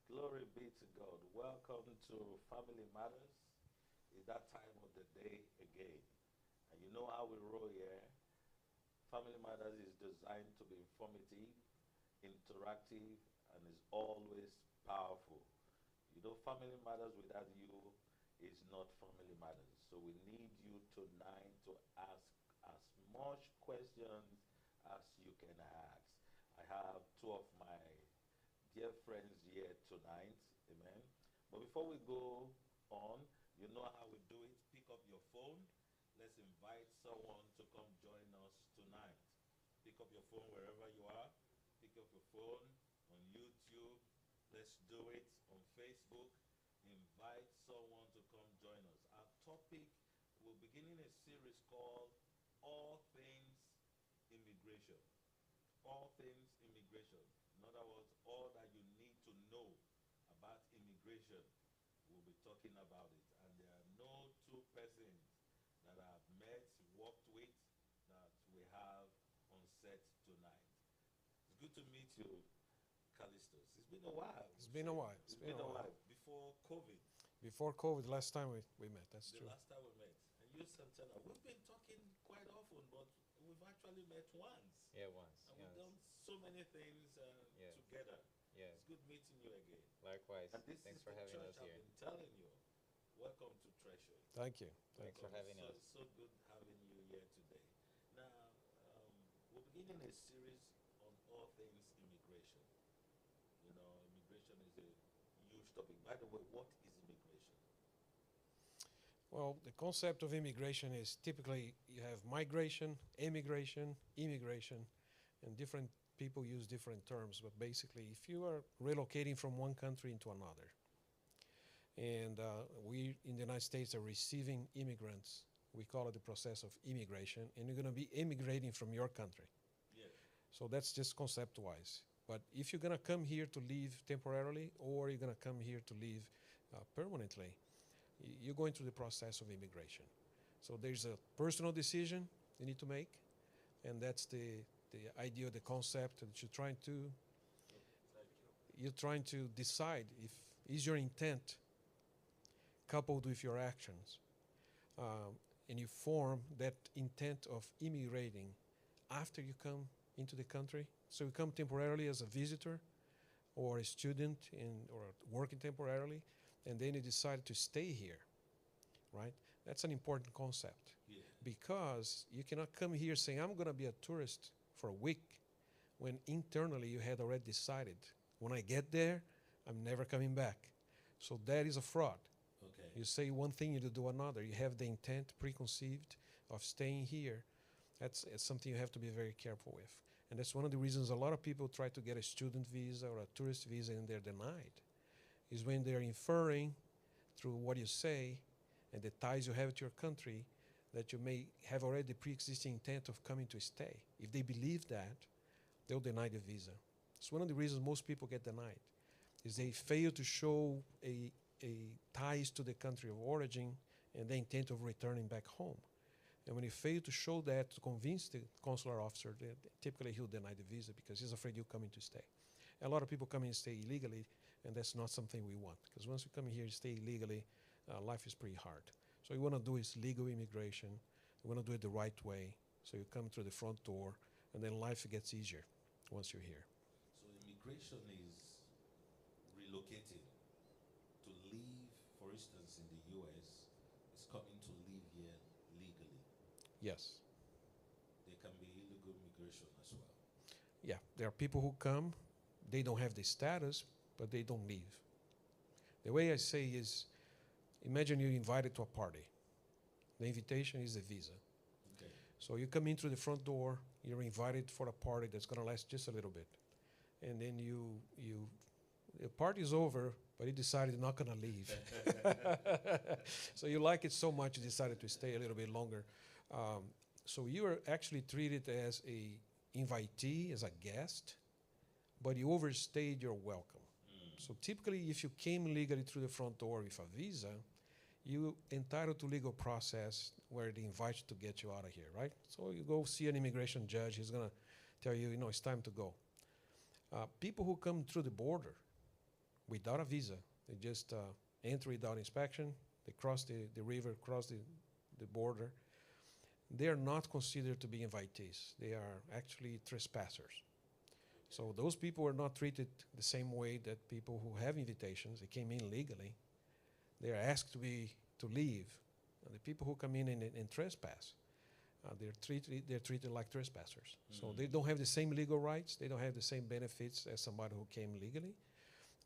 Glory be to God. Welcome to Family Matters. It's that time of the day again. And you know how we roll here. Family Matters is designed to be informative, interactive, and is always powerful. You know, Family Matters without you is not Family Matters. So we need you tonight to ask as much questions as you can ask. I have two of my dear friends here tonight. Amen. But before we go on, you know how we do it. Pick up your phone. Let's invite someone to come join us tonight. Pick up your phone wherever you are. Pick up your phone on YouTube. Let's do it on Facebook. Invite someone to come join us. Our topic, we're beginning a series called All Things Immigration. All things immigration. In other words, all that you need to know about immigration, we'll be talking about it. And there are no two persons that I've met, worked with, that we have on set tonight. It's good to meet you, Callistus. It's been a while. It's been a while. It's been a while. Before COVID. Before COVID, last time we met, that's The true. last time we met. And you, Santana, we've been talking quite often, but we've actually met once. Yeah, once. And Yes. we've done so many things Yeah. together. Yeah. It's good meeting you again. Likewise. And this Thanks is for the having church us I've here. been telling you. Welcome to Treasure. Thank you. Thanks for having so, us. So good having you here today. Now, we're beginning a series on all things immigration. You know, immigration is a huge topic. By the way, what is immigration? Well, the concept of immigration is typically you have migration, immigration, immigration, and different people use different terms. But basically, if you are relocating from one country into another, and we in the United States are receiving immigrants, we call it the process of immigration, and you're going to be immigrating from your country. Yeah. So that's just concept-wise. But if you're going to come here to live temporarily or you're going to come here to live permanently, you're going through the process of immigration. So there's a personal decision you need to make, and that's the idea, the concept that you're trying to decide if is your intent coupled with your actions, and you form that intent of immigrating after you come into the country. So you come temporarily as a visitor or a student or working temporarily, and then you decide to stay here, right? That's an important concept. Yeah. Because you cannot come here saying, I'm going to be a tourist for a week, when internally you had already decided, when I get there, I'm never coming back. So that is a fraud. Okay. You say one thing, you do another. You have the intent preconceived of staying here. It's something you have to be very careful with. And that's one of the reasons a lot of people try to get a student visa or a tourist visa and they're denied, is when they're inferring through what you say and the ties you have to your country that you may have already the pre-existing intent of coming to stay. If they believe that, they'll deny the visa. It's one of the reasons most people get denied, is they fail to show a ties to the country of origin and the intent of returning back home. And when you fail to show that, to convince the consular officer, typically he'll deny the visa because he's afraid you're coming to stay. A lot of people come and stay illegally, and that's not something we want. Because once you come here and stay illegally, life is pretty hard. So what you want to do is legal immigration. You want to do it the right way. So you come through the front door, and then life gets easier once you're here. So immigration is relocating to live, for instance, in the U.S., is coming to live here legally. Yes. There can be illegal immigration as well. Yeah, there are people who come, they don't have the status, but they don't leave. The way I say is, imagine you're invited to a party. The invitation is a visa. Okay. So you come in through the front door, you're invited for a party that's going to last just a little bit. And then the party's over, but you decided you're not going to leave. So you like it so much, you decided to stay a little bit longer. So you are actually treated as a invitee, as a guest, but you overstayed your welcome. So typically, if you came legally through the front door with a visa, you entitled to legal process where they invite you to get you out of here, right? So you go see an immigration judge. He's going to tell you, it's time to go. People who come through the border, without a visa. They just enter without inspection. They cross the river, cross the border. They are not considered to be invitees. They are actually trespassers. So those people are not treated the same way that people who have invitations, they came in legally, they are asked to leave. And the people who come in and trespass, they're treated like trespassers. So they don't have the same legal rights. They don't have the same benefits as somebody who came legally,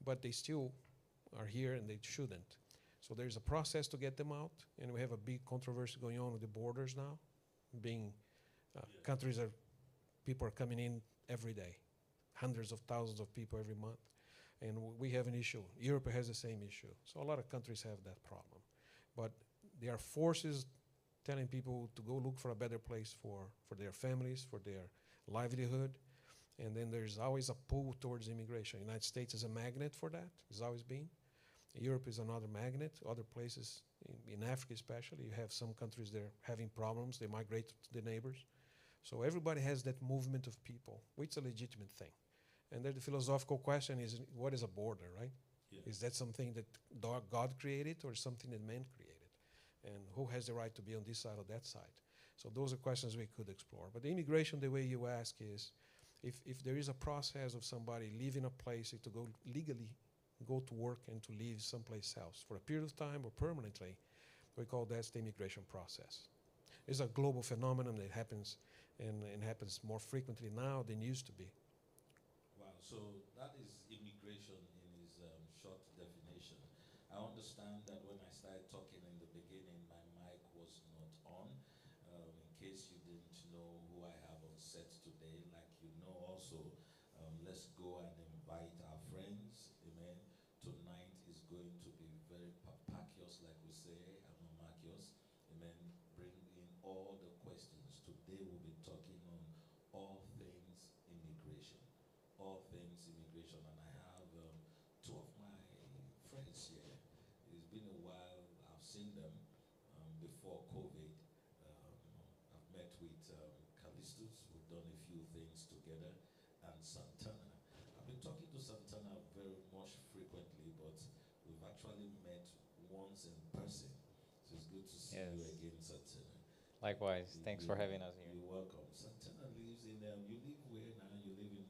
but they still are here and they shouldn't. So there's a process to get them out, and we have a big controversy going on with the borders now, being countries are, people are coming in every day, hundreds of thousands of people every month, and we have an issue. Europe has the same issue. So a lot of countries have that problem. But there are forces telling people to go look for a better place for their families, for their livelihood. And then there's always a pull towards immigration. The United States is a magnet for that. It's always been. Europe is another magnet. Other places, in Africa especially, you have some countries there having problems. They migrate to the neighbors. So everybody has that movement of people, which is a legitimate thing. And then the philosophical question is, what is a border, right? Yeah. Is that something that God created or something that man created? And who has the right to be on this side or that side? So those are questions we could explore. But the immigration, the way you ask is, if there is a process of somebody leaving a place to go legally, go to work and to leave someplace else for a period of time or permanently, we call that the immigration process. It's a global phenomenon that happens and happens more frequently now than used to be. Wow, so that is immigration in its short definition. I understand that when I started talking in the beginning, my mic was not on. In case you didn't know who I have on set today, like you know also, let's go and invite our friends. Amen. Tonight is going to be very papacious, like we say, and mamacious. Amen. Bring in all the questions. Today we'll be talking on all things immigration. All things immigration. And I have two of my friends here. It's been a while. I've seen them before COVID. I've met with Callistus. We've done a few things together. And Santana. I've been talking to Santana very much frequently, but we've actually met once in person. So it's good to see you again, Santana. Likewise. Thanks for having us here. You're welcome. Santana lives in, you live where now? You live in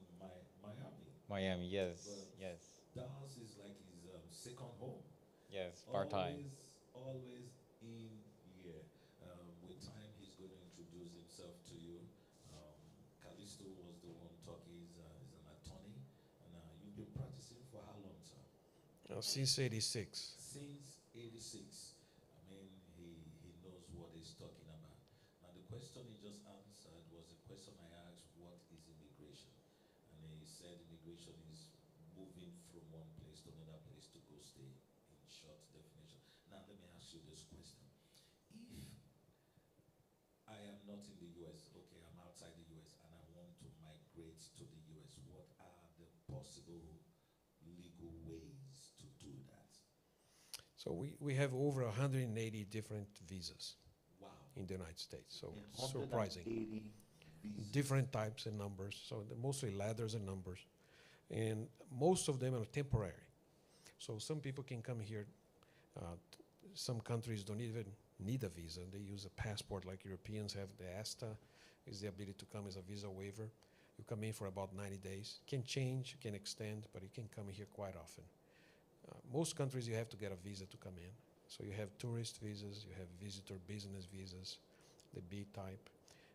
Miami. Miami, yes, But yes, Dallas is like his second home. yes, part-time. Always in here. With time, he's going to introduce himself to you. Callisto was the one talking. He's an attorney. And you've been practicing for how long, sir? Since 86. Since 86. I mean, he knows what he's talking about. Now, the question he just answered was a question I asked, what is immigration? And he said immigration is moving from one place to another place to go stay, in short definition. Now, let me ask you this question. If I am not in the U.S., okay, I'm outside the U.S., and I want to migrate to the U.S., what are the possible legal ways to do that? So we have over 180 different visas Wow. in the United States. So And surprising. 180 visas. Different types and numbers. So mostly letters and numbers. And most of them are temporary. So some people can come here. Some countries don't even need a visa. They use a passport like Europeans have. The ESTA is the ability to come as a visa waiver. You come in for about 90 days. It can change, you can extend, but you can come here quite often. Most countries you have to get a visa to come in. So you have tourist visas, you have visitor business visas, the B type.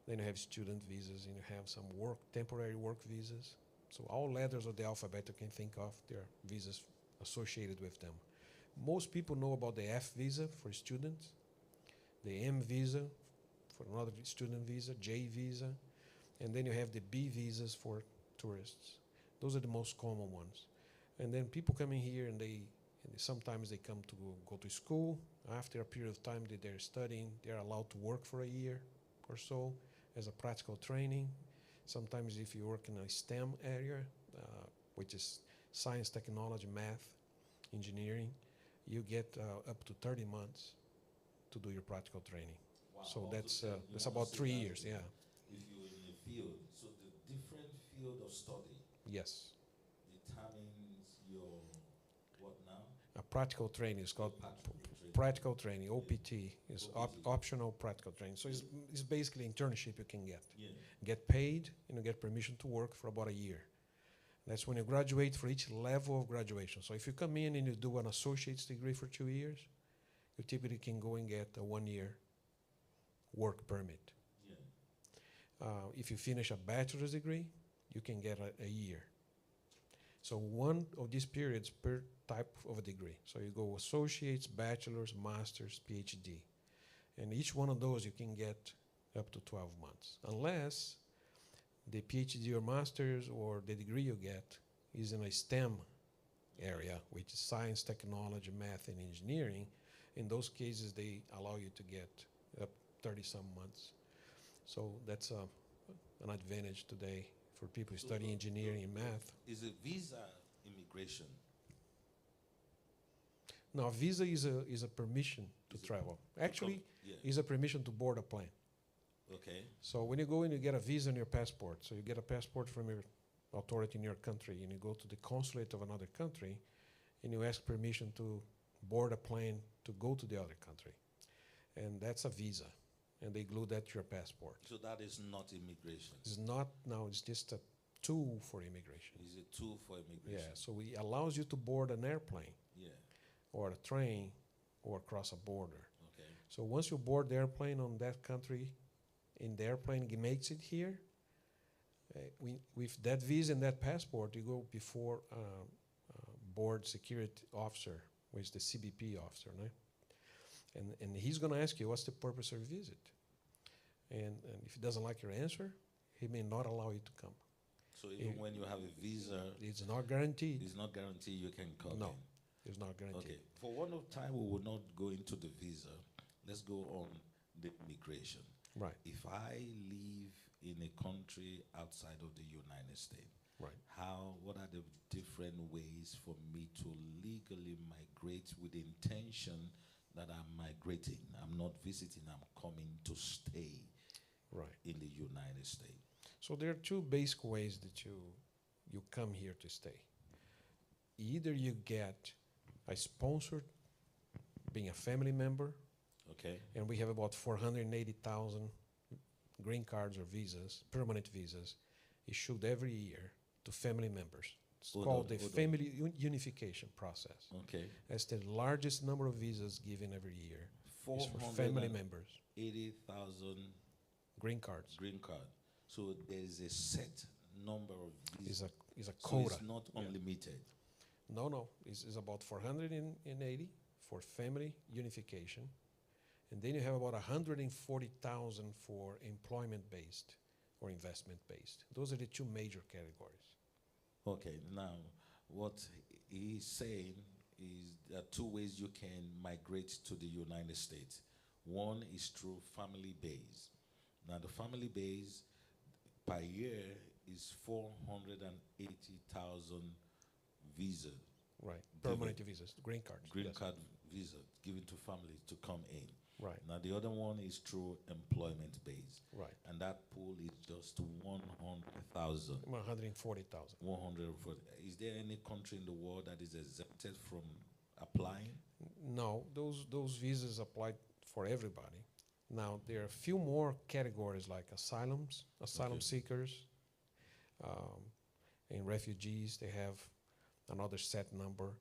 Then you have student visas, and you have some temporary work visas. So all letters of the alphabet you can think of, there are visas associated with them. Most people know about the F visa for students, the M visa for another student visa, J visa, and then you have the B visas for tourists. Those are the most common ones. And then people coming here and sometimes they come to go to school. After a period of time that they're studying, they're allowed to work for a year or so as a practical training. Sometimes if you work in a STEM area, which is science, technology, math, engineering, you get up to 30 months to do your practical training. Wow. So that's about 3 years, yeah. If you're in a field, so the different field of study Yes. determines your a practical training. It's called Practical practical training, OPT. It's OPT. optional practical training. So it's basically internship you can get. Yeah. Get paid, and you get permission to work for about a year. That's when you graduate for each level of graduation. So if you come in and you do an associate's degree for 2 years, you typically can go and get a 1-year work permit. Yeah. If you finish a bachelor's degree, you can get a year. So one of these periods per type of a degree. So you go associates, bachelor's, master's, PhD. And each one of those you can get up to 12 months. Unless the PhD or master's or the degree you get is in a STEM area, which is science, technology, math, and engineering. In those cases, they allow you to get up 30-some months. So that's an advantage today for people who study engineering and math. Is it visa immigration? Now, a visa is a permission to travel. Actually, Yeah. is a permission to board a plane. Okay. So when you go in, you get a visa on your passport. So you get a passport from your authority in your country, and you go to the consulate of another country, and you ask permission to board a plane to go to the other country. And that's a visa, and they glue that to your passport. So that is not immigration. It's not now, it's just a tool for immigration. Is a tool for immigration? Yeah, so it allows you to board an airplane Yeah. or a train or cross a border. Okay. So once you board the airplane on that country, and the airplane makes it here, with that visa and that passport, you go before board security officer, which is the CBP officer, right? And he's going to ask you, what's the purpose of your visit? And if he doesn't like your answer, he may not allow you to come. So even when you have a visa, It's not guaranteed. it's not guaranteed you can come No, in. it's not guaranteed. Okay. For one of time, we will not go into the visa. Let's go on the immigration. Right, If I live in a country outside of the United States, right. what are the different ways for me to legally migrate with the intention that I'm migrating? I'm not visiting, I'm coming to stay Right. in the United States. So there are two basic ways that you come here to stay. Either you get a sponsor, being a family member, Okay? and we have about 480,000 green cards or visas, permanent visas, issued every year to family members. It's called the family unification process. Okay. That's the largest number of visas given every year. Is for family members, 80,000 green cards. green card. So there is a set number of visas. Is a So quota. it's not Yeah. unlimited. No, it's about 480 for family unification. And then you have about 140,000 for employment-based or investment-based. Those are the two major categories. Okay, now what he's saying is there are two ways you can migrate to the United States. One is through family base. Now the family base per year is 480,000 visas, Right. Permanent visas, green cards. green yes. card visa given to families to come in. Right, Now the other one is through employment base, right. and that pool is just 100,000. 140,000. 140. Is there any country in the world that is exempted from applying? No, those visas apply for everybody. Now, there are a few more categories like asylum Okay. seekers, and refugees. They have another set number.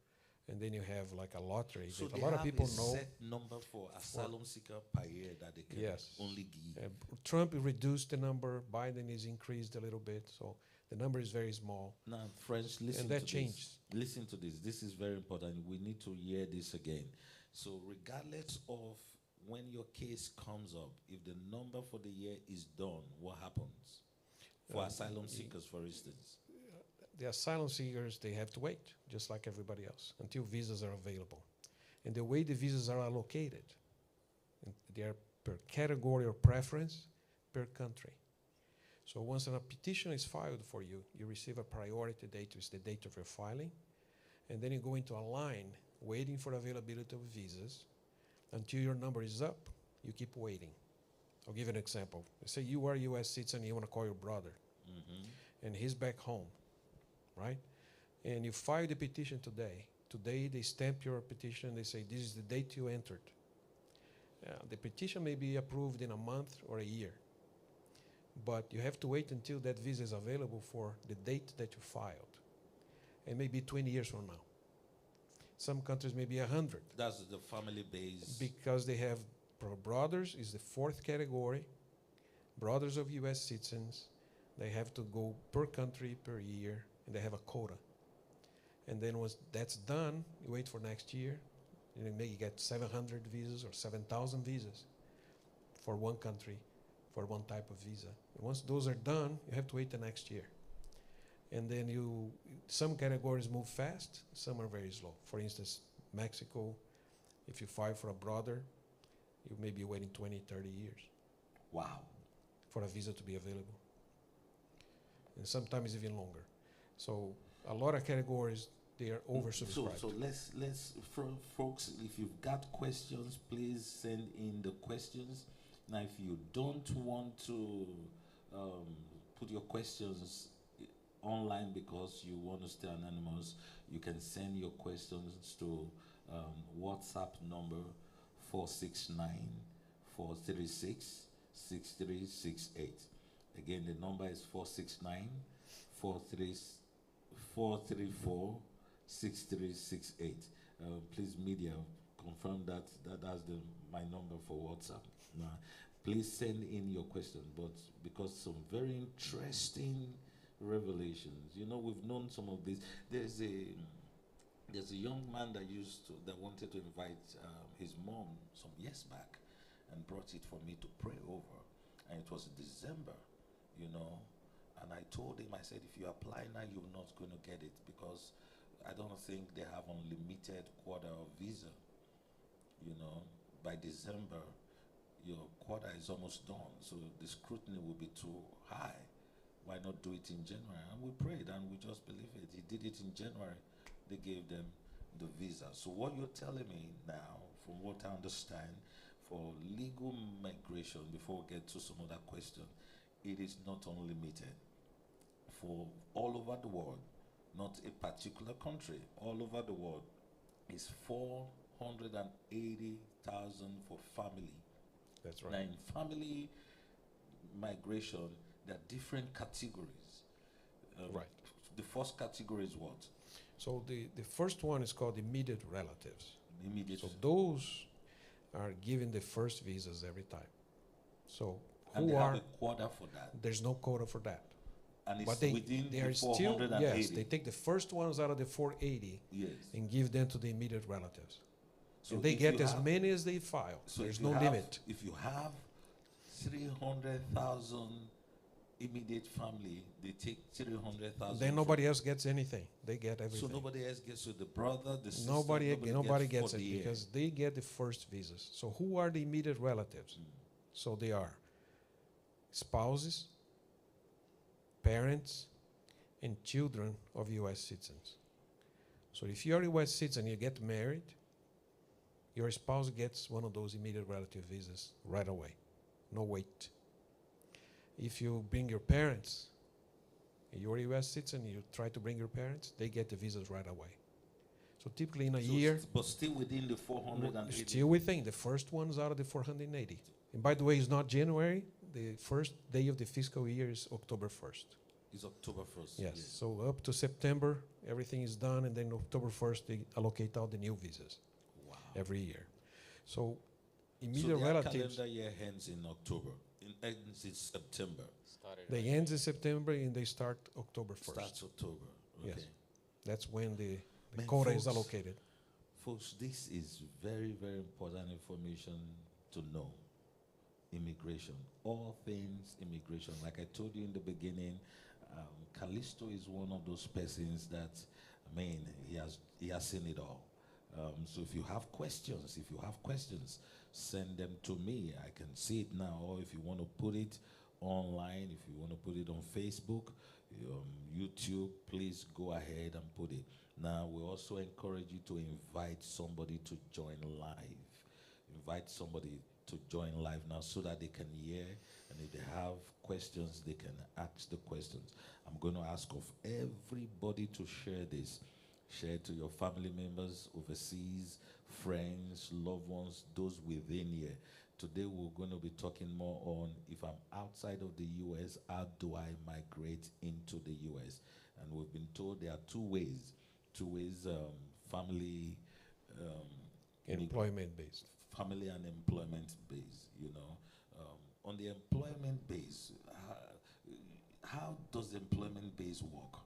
And then you have like a lottery. So that they a lot of have people a know. set number for asylum seeker per year that they can Yes. only give. Trump reduced the number. Biden is increased a little bit. So the number is very small. Now, friends, listen And that to changes. this. Listen to this. This is very important. We need to hear this again. So regardless of when your case comes up, if the number for the year is done, what happens? For asylum seekers, for instance. The asylum seekers, they have to wait, just like everybody else, until visas are available. And the way the visas are allocated, they are per category or preference per country. So once a petition is filed for you, you receive a priority date, which is the date of your filing, and then you go into a line waiting for availability of visas until your number is up. You keep waiting. I'll give you an example. Let's say you are a U.S. citizen and you want to call your brother, Mm-hmm. and he's back home, right? And you file the petition today, Today, they stamp your petition. They say, this is the date you entered. The petition may be approved in a month or a year, but you have to wait until that visa is available for the date that you filed. It may be 20 years from now. Some countries may be 100. That's the family base. Because they have brothers is the fourth category. Brothers of U.S. citizens, they have to go per country per year, and they have a quota. And then once that's done, you wait for next year, and you may get 700 visas or 7,000 visas for one country, for one type of visa. And once those are done, you have to wait the next year. And then some categories move fast, some are very slow. For instance, Mexico, if you file for a brother, you may be waiting 20, 30 years. Wow. For a visa to be available. And sometimes even longer. So a lot of categories, they are oversubscribed. So let's folks, if you've got questions, please send in the questions. Now, if you don't want to put your questions online because you want to stay anonymous, you can send your questions to WhatsApp number 469-436-6368. Again, the number is 469-434-6368. Please, media, confirm that's my number for WhatsApp. Now, please send in your questions, but because some very interesting revelations. You know, we've known some of these. There's a young man that wanted to invite his mom some years back and brought it for me to pray over. And it was December, you know. And I told him, I said, if you apply now, you're not going to get it because I don't think they have unlimited quota of visa. You know, by December, your quota is almost done. So the scrutiny will be too high. Why not do it in January? And we prayed and we just believed it. He did it in January. They gave them the visa. So what you're telling me now, from what I understand, for legal migration, before we get to some other question, it is not unlimited. For all over the world, not a particular country, all over the world, is 480,000 for family. That's right. Now, in family migration, there are different categories. Right. The first category is what? So the first one is called immediate relatives. Immediate. So those are given the first visas every time. So and they have a quota for that. There's no quota for that. And it's But within they the are 480. still, yes, they take the first ones out of the 480 yes. and give them to the immediate relatives. So and they get as many as they file. So there's no limit. If you have 300,000 immediate family, they take 300,000. Then nobody else gets anything. They get everything. So nobody else gets, so the brother, the sister, nobody gets it year. because they get the first visas. So who are the immediate relatives? So they are spouses, parents, and children of U.S. citizens. So if you're a U.S. citizen, you get married, your spouse gets one of those immediate relative visas right away. No wait. If you bring your parents, you're a U.S. citizen, you try to bring your parents, they get the visas right away. So typically in a year. But still within the 480. Still within the first ones out of the 480. And by the way, it's not January. The first day of the fiscal year is October 1st. It's October 1st. Yes. So up to September, everything is done, and then October 1st, they allocate all the new visas. Wow. Every year. So immediate so relatives. Calendar year ends in October. It ends in September. They end in September and they start October 1st. Starts October. Okay. Yes. That's when the quota is allocated. Folks, this is very, very important information to know. Immigration. All things immigration. Like I told you in the beginning, Callisto is one of those persons that, I mean, he has seen it all. So if you have questions, send them to me. I can see it now. Or if you want to put it online, if you want to put it on Facebook, YouTube, please go ahead and put it. Now, we also encourage you to invite somebody to join live. Invite somebody to join live now so that they can hear, and if they have questions, they can ask the questions. I'm going to ask of everybody to share this. Share it to your family members overseas, friends, loved ones, those within here. Today we're going to be talking more on if I'm outside of the U.S., how do I migrate into the U.S.? And we've been told there are two ways. Family, Employment based. family and employment base. On the employment base, how does the employment base work?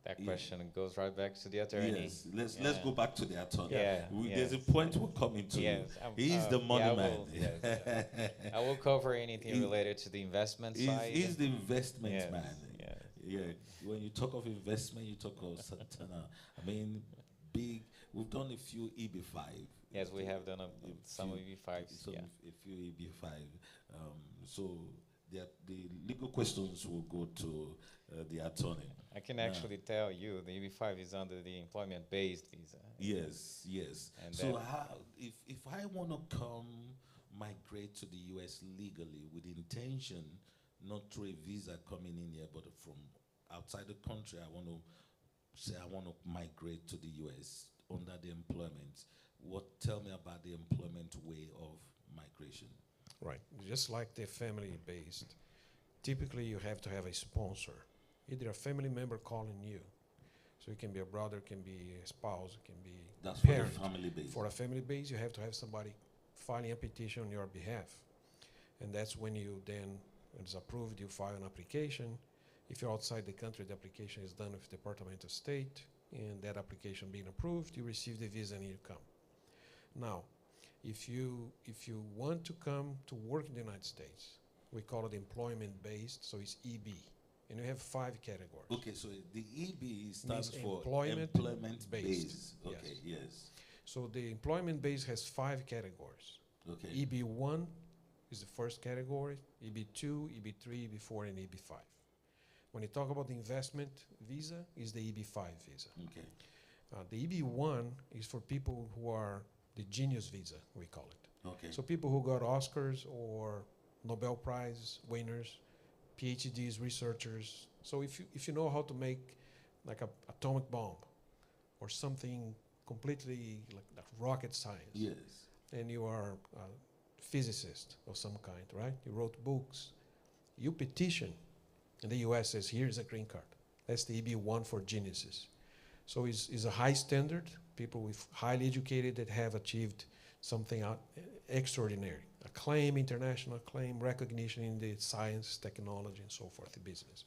That question goes right back to the attorney. Yes, let's go back to the attorney. Yeah, There's a yes. point we're coming to. Yes, He's the money yeah, I man. will, yes, I will cover anything related to the investment side. He's the investment Yes, man. yes. Yeah. When you talk of investment, you talk of Santana. I mean, big. We've done a few EB5. Yes, we have done some few- EB5s. some- Yeah. A few EB5. So the legal questions will go to the attorney. I can actually tell you the EB5 is under the employment-based visa. Yes. And So that- how, if I want to migrate to the U.S. legally with intention, not through a visa coming in here, but from outside the country, I want to migrate to the U.S. under the employment. Tell me about the employment way of migration. Right. Just like the family based, typically you have to have a sponsor, either a family member calling you. So it can be a brother, it can be a spouse, it can be That's a for the parent. family base. For a family base, you have to have somebody filing a petition on your behalf. And that's when you then, when it's approved, you file an application. If you're outside the country, the application is done with the Department of State, and that application being approved, you receive the visa and you come. Now, if you want to come to work in the United States, we call it employment-based, so it's EB. And we have 5 categories. Okay, so the EB stands for employment employment based. base. Okay, yes. So the employment base has 5 categories. Okay. EB1 is the first category, EB2, EB3, EB4, and EB5. When you talk about the investment visa, is the EB5 visa. Okay. The EB1 is for people who are the genius visa, we call it. Okay. So people who got Oscars or Nobel Prize winners, PhDs, researchers. So if you know how to make like a atomic bomb or something completely like rocket science, Yes. and you are a physicist of some kind, right? You wrote books. You petition, and the U.S. says, here's a green card. That's the EB1 for geniuses. So it's a high standard, people with highly educated that have achieved something extraordinary. Acclaim, international acclaim, recognition in the science, technology, and so forth, the business.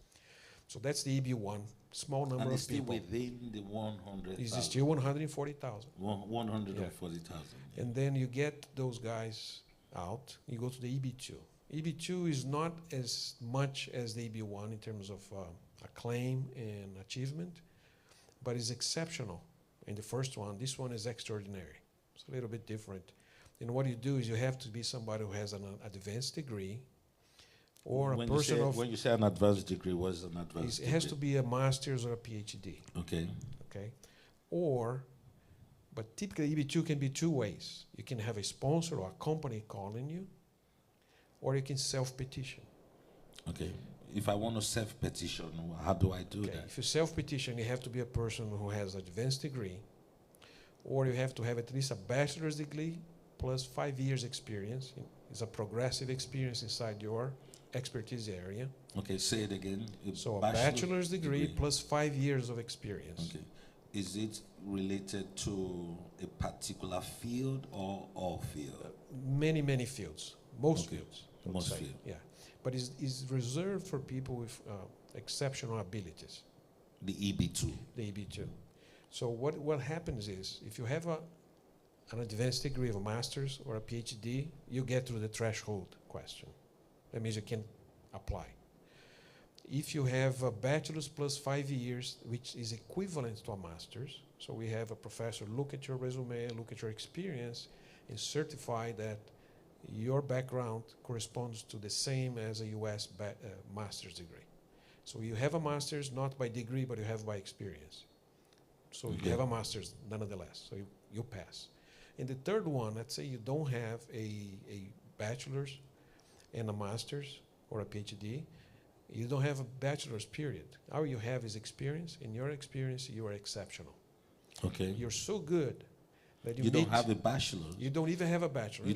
So that's the EB1, small number And of it's still people. within the 100,000. It's still 140,000. 140,000. And then you get those guys out, you go to the EB2. EB2 is not as much as the EB1 in terms of acclaim and achievement, but it's exceptional. In the first one, this one is extraordinary. It's a little bit different. And what you do is you have to be somebody who has an advanced degree or a person of... When you say an advanced degree, what is an advanced degree? It has to be a master's or a PhD. Okay. Okay? But typically EB2 can be 2 ways. You can have a sponsor or a company calling you, or you can self-petition. Okay. If I want to self-petition, how do I do that? If you self-petition, you have to be a person who has an advanced degree, or you have to have at least a bachelor's degree plus 5 years experience. It's a progressive experience inside your expertise area. Okay, say it again. So a bachelor's degree plus 5 years of experience. Okay. Is it related to a particular field or all field? Many fields. Most Okay. fields. I would Most say. field. Yeah. But it's reserved for people with exceptional abilities, The EB2. the EB2. So what happens is, if you have an advanced degree of a master's or a PhD, you get through the threshold question. That means you can apply. If you have a bachelor's plus 5 years, which is equivalent to a master's, so we have a professor look at your resume, look at your experience, and certify that your background corresponds to the same as a U.S. Master's degree. So you have a master's not by degree, but you have by experience. So you have a master's nonetheless, so you pass. And the third one, let's say you don't have a bachelor's and a master's or a PhD, You don't have a bachelor's period. All you have is experience. In your experience, you are exceptional. Okay. You're so good that You don't have a bachelor's. You don't even have a bachelor's.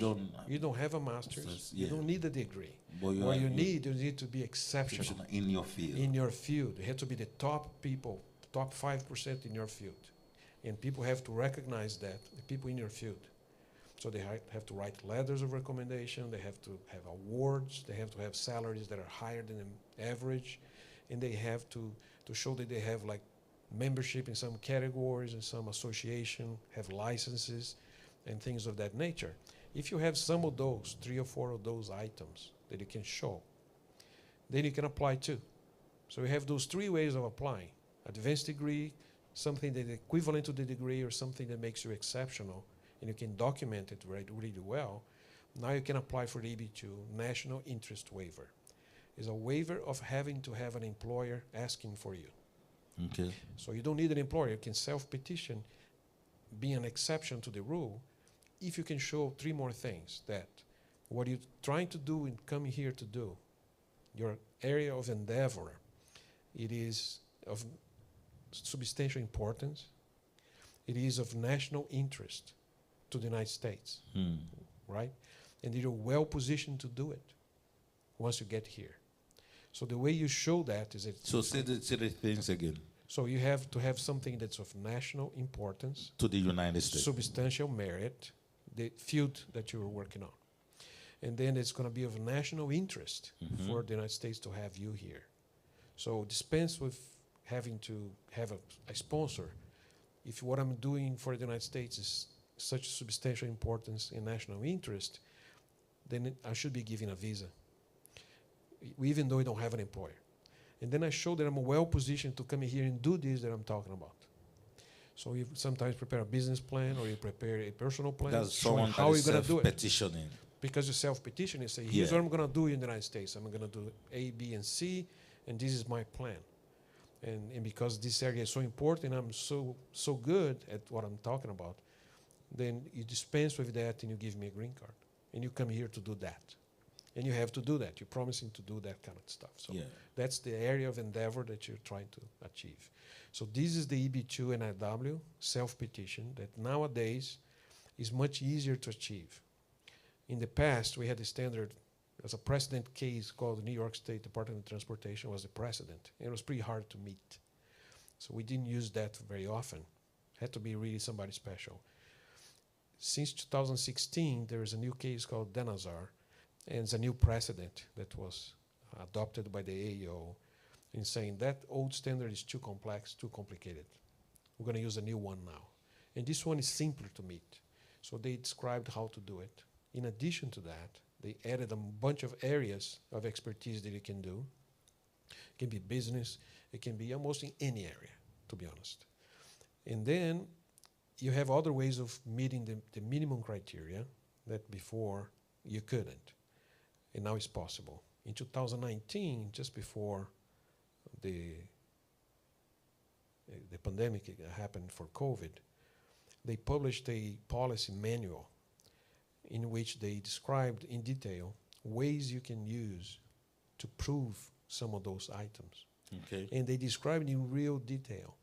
You don't have a master's. Yeah. You don't need a degree. But What you need to be exceptional in your field. in your field. You have to be the top people, top 5% in your field. And people have to recognize that, the people in your field. So they have to write letters of recommendation. They have to have awards. They have to have salaries that are higher than the average. And they have to show that they have like membership in some categories and some association, have licenses and things of that nature. If you have some of those, 3 or 4 of those items that you can show, then you can apply too. So you have those 3 ways of applying. Advanced degree, something that is equivalent to the degree or something that makes you exceptional, and you can document it really well. Now you can apply for the EB2, National Interest Waiver. It's a waiver of having to have an employer asking for you. Okay. So you don't need an employer. You can self-petition, be an exception to the rule, if you can show 3 more things: that what you're trying to do and coming here to do, your area of endeavor, it is of substantial importance. It is of national interest to the United States, right? And you're well positioned to do it once you get here. So the way you show that is it. So say the things again. So you have to have something that's of national importance to the United States, substantial merit, the field that you're working on, and then it's going to be of national interest for the United States to have you here. So dispense with having to have a sponsor. If what I'm doing for the United States is such substantial importance and national interest, then I should be given a visa, even though I don't have an employer. And then I show that I'm well positioned to come here and do this that I'm talking about. So you sometimes prepare a business plan or you prepare a personal plan. That's showing how you're going to do it. Petitioning. Because you self-petition, you say, here's what I'm going to do in the United States. I'm going to do A, B, and C, and this is my plan. And because this area is so important, I'm so good at what I'm talking about, then you dispense with that and you give me a green card. And you come here to do that. And you have to do that. You're promising to do that kind of stuff. So that's the area of endeavor that you're trying to achieve. So this is the EB2 NIW, self-petition, that nowadays is much easier to achieve. In the past, we had a standard, as a precedent case called the New York State Department of Transportation was the precedent. And it was pretty hard to meet. So we didn't use that very often. It had to be really somebody special. Since 2016, there is a new case called Denazar, and it's a new precedent that was adopted by the AEO in saying that old standard is too complex, too complicated. We're going to use a new one now. And this one is simpler to meet. So they described how to do it. In addition to that, they added a bunch of areas of expertise that you can do. It can be business. It can be almost in any area, to be honest. And then you have other ways of meeting the minimum criteria that before you couldn't. And now it's possible. In 2019, just before the pandemic happened for COVID, they published a policy manual in which they described in detail ways you can use to prove some of those items. Okay. And they described in real detail,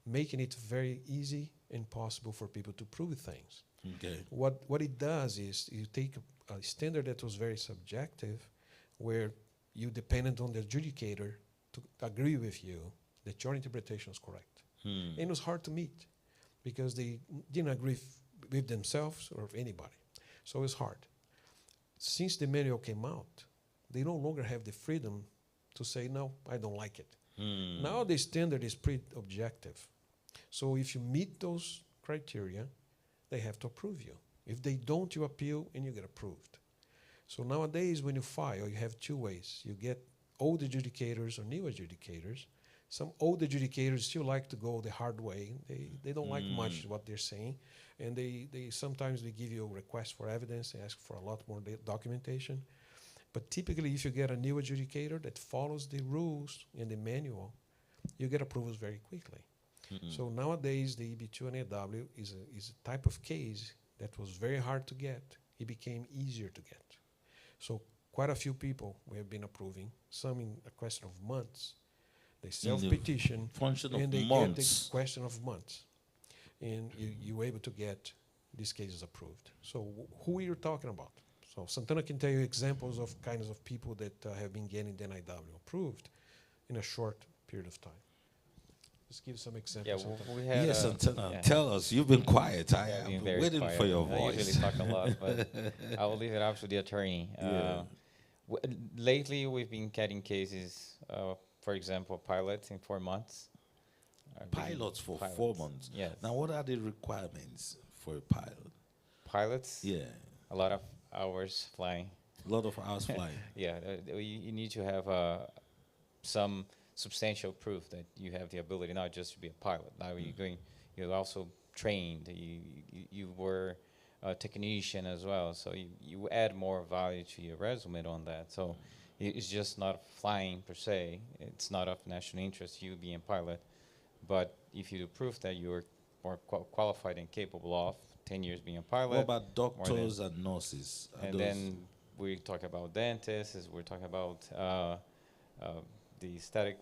making it very easy and possible for people to prove things. Okay. What it does is you take a standard that was very subjective, where you depended on the adjudicator to agree with you that your interpretation is correct. And it was hard to meet because they didn't agree with themselves or with anybody. So it's hard. Since the manual came out, they no longer have the freedom to say, no, I don't like it. Now the standard is pretty objective. So if you meet those criteria, they have to approve you. If they don't, you appeal and you get approved. So nowadays, when you file, you have 2 ways. You get old adjudicators or new adjudicators. Some old adjudicators still like to go the hard way. They don't like much what they're saying. And they sometimes they give you a request for evidence. They ask for a lot more documentation. But typically, if you get a new adjudicator that follows the rules in the manual, you get approvals very quickly. So nowadays, the EB2 NAW is a type of case that was very hard to get. It became easier to get. So quite a few people we have been approving, some in a question of months. They self-petition, function and of they get months. the question of months. And you're able to get these cases approved. So who are you talking about? So Santana can tell you examples of kinds of people that have been getting the NIW approved in a short period of time. Just give some Yeah, examples. Santana. we had. Yes, Antenna, yeah. tell us. You've been quiet. I Yeah, am being very waiting quiet. for your I voice. usually talk a lot, but I will leave it up to the attorney. Yeah. Lately, we've been getting cases, for example, pilots in 4 months. are being Pilots for 4 pilots. months. Yes. Now, what are the requirements for a pilot? Pilots, Yeah, a lot of hours flying. a lot of hours flying. Yeah, you need to have some substantial proof that you have the ability not just to be a pilot. Now you're also trained. You were a technician as well, so you add more value to your resume on that. So it's just not flying per se. It's not of national interest, you being a pilot. But if you prove that you're more qualified and capable of 10 years being a pilot. What about doctors and nurses? Are And those- then we talk about dentists, we're talking about the aesthetic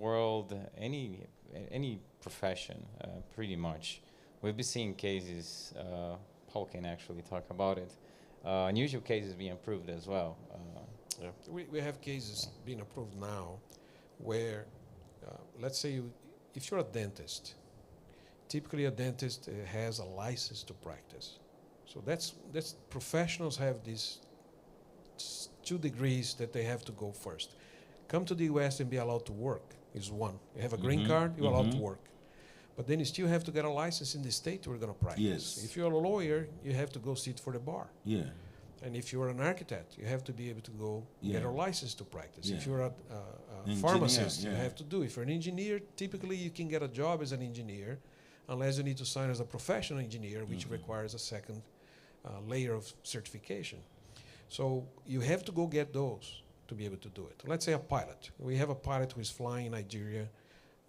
world, any profession, pretty much. We've been seeing cases, Paul can actually talk about it, unusual cases being approved as well. Yeah. We have cases being approved now where, let's say, if you're a dentist, typically a dentist has a license to practice. So that's professionals have these 2 degrees that they have to go first. Come to the U.S. and be allowed to work is one. You have a green card, you're allowed to work. But then you still have to get a license in the state where you're going to practice. Yes. If you're a lawyer, you have to go sit for the bar. Yeah. And if you're an architect, you have to be able to go get a license to practice. Yeah. If you're a Engineer, pharmacist, you yeah. have to do. If you're an engineer, typically you can get a job as an engineer unless you need to sign as a professional engineer, which requires a second layer of certification. So you have to go get those to be able to do it. Let's say a pilot. We have a pilot who is flying in Nigeria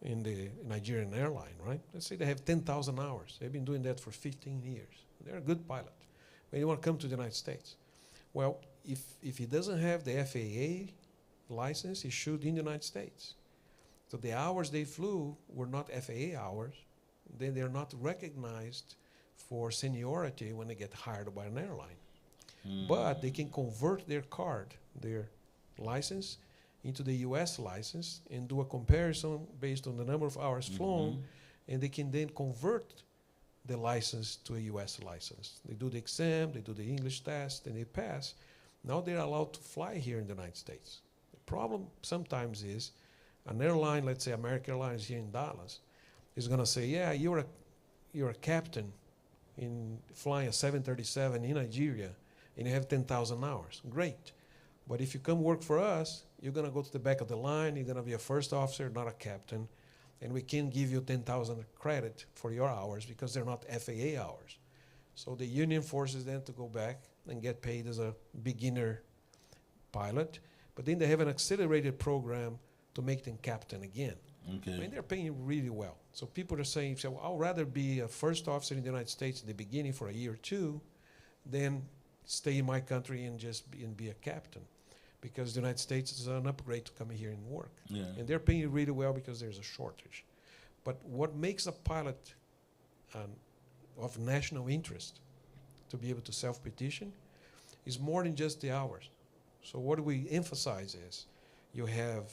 in the Nigerian airline, right? Let's say they have 10,000 hours. They've been doing that for 15 years. They're a good pilot. But they want to come to the United States. Well, if he doesn't have the FAA license, he should in the United States. So the hours they flew were not FAA hours. Then they're not recognized for seniority when they get hired by an airline. But they can convert their card, their license, into the U.S. license and do a comparison based on the number of hours flown, and they can then convert the license to a U.S. license. They do the exam, they do the English test, and they pass. Now they're allowed to fly here in the United States. The problem sometimes is an airline, let's say American Airlines here in Dallas, is going to say, yeah, you're a captain in flying a 737 in Nigeria, and you have 10,000 hours. Great. But if you come work for us, you're going to go to the back of the line, you're going to be a first officer, not a captain, and we can't give you 10,000 credit for your hours because they're not FAA hours. So the union forces them to go back and get paid as a beginner pilot, but then they have an accelerated program to make them captain again. Okay. And they're paying really well. So people are saying, well, I'd rather be a first officer in the United States in the beginning for a year or two than stay in my country and just be a captain. Because the United States is an upgrade to come here and work. Yeah. And they're paying really well because there's a shortage. But what makes a pilot of national interest to be able to self-petition is more than just the hours. So what we emphasize is you have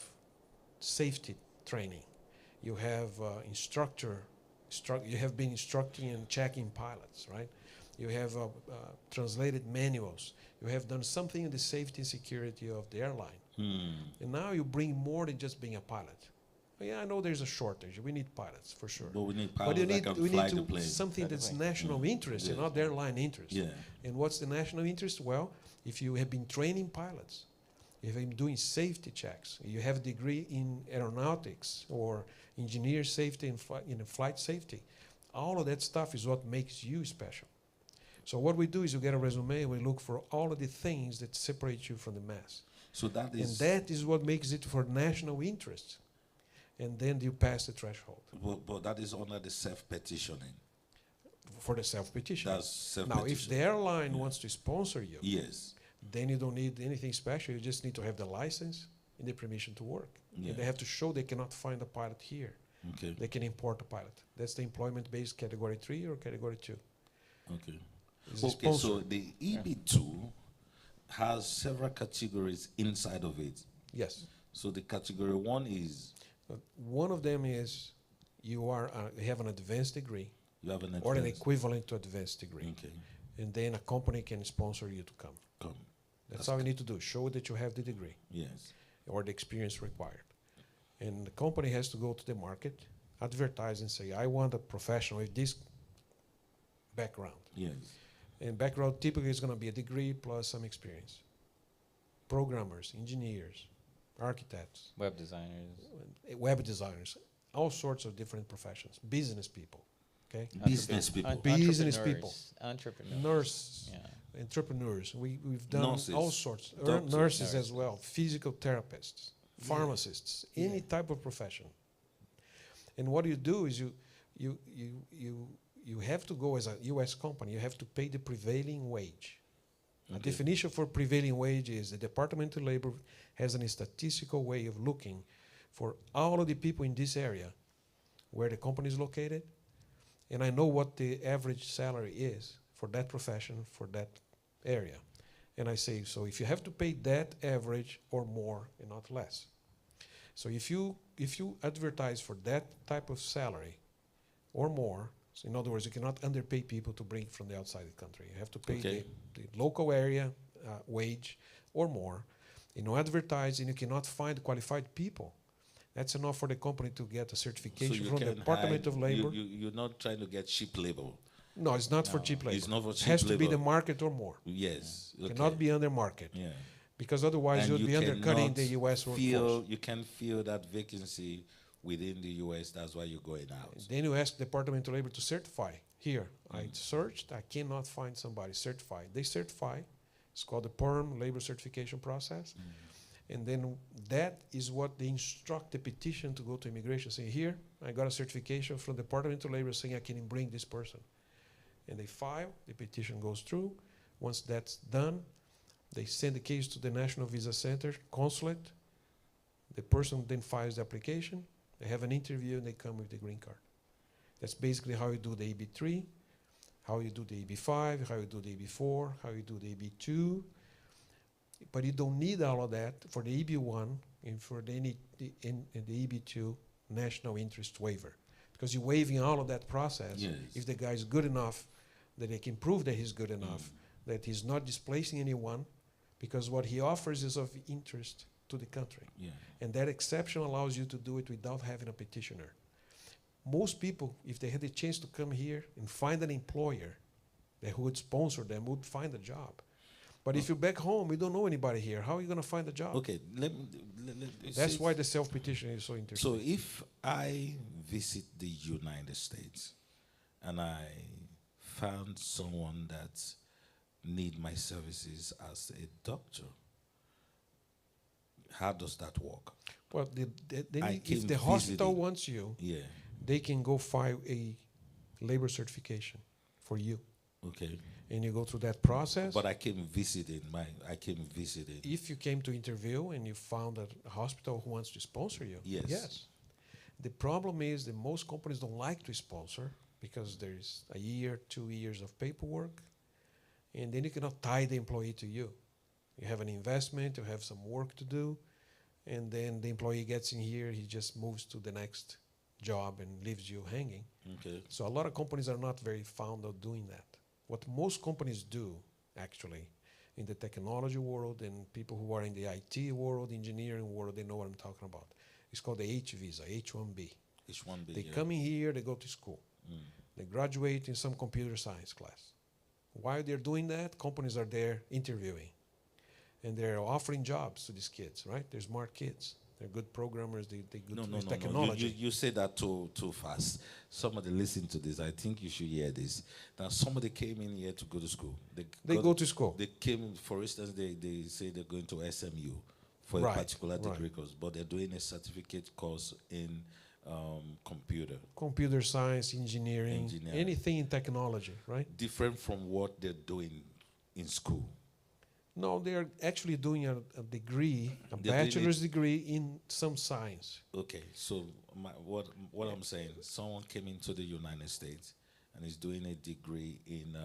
safety training. You have you have been instructing and checking pilots, right? You have translated manuals. You have done something in the safety and security of the airline. And now you bring more than just being a pilot. Yeah, I know there's a shortage. We need pilots, for sure. But we need But pilots you that need, can we fly need the to plane. something that's national interest and not airline interest. Yeah. And what's the national interest? Well, if you have been training pilots, you have been doing safety checks, you have a degree in aeronautics or engineer safety and flight safety, all of that stuff is what makes you special. So what we do is you get a resume and we look for all of the things that separate you from the mass. So that is. And that is what makes it for national interest. And then you pass the threshold But that is under the self-petitioning. for the self-petition. That's Now, self-petition. if the airline wants to sponsor you, Yes. Then you don't need anything special. You just need to have the license and the permission to work. Yeah. And they have to show they cannot find a pilot here. Okay. They can import a pilot. That's the employment-based category 3 or category 2. Okay. It's a Okay, sponsor. so the EB2 has several categories inside of it. Yes. So the category 1 is One of them is you have an advanced degree you have an or an advanced- equivalent to advanced degree. Okay. And then a company can sponsor you to come. Come. That's all you need to do. Show that you have the degree Yes. or the experience required. And the company has to go to the market, advertise and say, I want a professional with this background. Yes. And background typically is going to be a degree plus some experience. Programmers, engineers, architects, Web designers, web designers, all sorts of different professions, business people, okay? Business people. Business people. entrepreneurs. Nurses, Yeah. entrepreneurs. We've done Nurses, all sorts. doctors, Nurses as well, physical therapists, pharmacists, any Yeah. type of profession. And what you do is you have to go as a U.S. company. You have to pay the prevailing wage. A Okay. definition for prevailing wage is the Department of Labor has a statistical way of looking for all of the people in this area where the company is located, and I know what the average salary is for that profession, for that area. And I say, so if you have to pay that average or more and not less. So if you advertise for that type of salary or more, so in other words, you cannot underpay people to bring from the outside the country. You have to pay Okay. the local area wage or more. You know, advertising, you cannot find qualified people. That's enough for the company to get a certification from the can Department hire- of Labor. You're not trying to get cheap labor. No, it's not for No. cheap labor. It's not for It cheap has to be labor. the market or more. Yes. Okay. Cannot be under market. Yeah. Because otherwise And you'd you be undercutting cannot the U.S. feel workforce. you can feel that vacancy within the U.S. That's why you're going out. Then you ask the Department of Labor to certify. Here, I searched, I cannot find somebody certified. They certify. It's called the PERM, labor certification process. And then that is what they instruct the petition to go to immigration, saying, here, I got a certification from the Department of Labor saying I can bring this person. And they file, the petition goes through. Once that's done, they send the case to the National Visa Center, consulate. The person then files the application. They have an interview and they come with the green card. That's basically how you do the EB3, how you do the EB5, how you do the EB4, how you do the EB2. But you don't need all of that for the EB1 and for the EB2 national interest waiver. Because you're waiving all of that process. Yes. If the guy is good enough, that they can prove that he's good enough, that he's not displacing anyone, because what he offers is of interest to the country. Yeah. And that exception allows you to do it without having a petitioner. Most people, if they had the chance to come here and find an employer that would sponsor them, would find a job. But if you're back home, you don't know anybody here. How are you going to find a job? Okay. That's why the self-petition is so interesting. So if I visit the United States and I found someone that need my services as a doctor, how does that work? Well, I if came the hospital visiting. wants you, Yeah. they can go file a labor certification for you. Okay. And you go through that process. But I came visiting. If you came to interview and you found a hospital who wants to sponsor you, Yes. The problem is that most companies don't like to sponsor because there's a year, 2 years of paperwork, and then you cannot tie the employee to you. You have an investment, you have some work to do, and then the employee gets in here, he just moves to the next job and leaves you hanging. Okay. So a lot of companies are not very fond of doing that. What most companies do, actually, in the technology world and people who are in the IT world, engineering world, they know what I'm talking about. It's called the H visa, H-1B. H-1B. They yeah. come in here, they go to school. They graduate in some computer science class. While they're doing that, companies are there interviewing. And they're offering jobs to these kids, right? They're smart kids. They're good programmers. They're good with technology. You say that too fast. Somebody listen to this. I think you should hear this. Now, somebody came in here to go to school. They go to school. They came, for instance, they say they're going to SMU for a Right, particular degree right. course, but they're doing a certificate course in computer. Computer science, engineering, Engineering. anything in technology, right? Different from what they're doing in school. No, they're actually doing a degree, a They're doing bachelor's degree in some science. Okay, so what I'm saying, someone came into the United States and is doing a degree in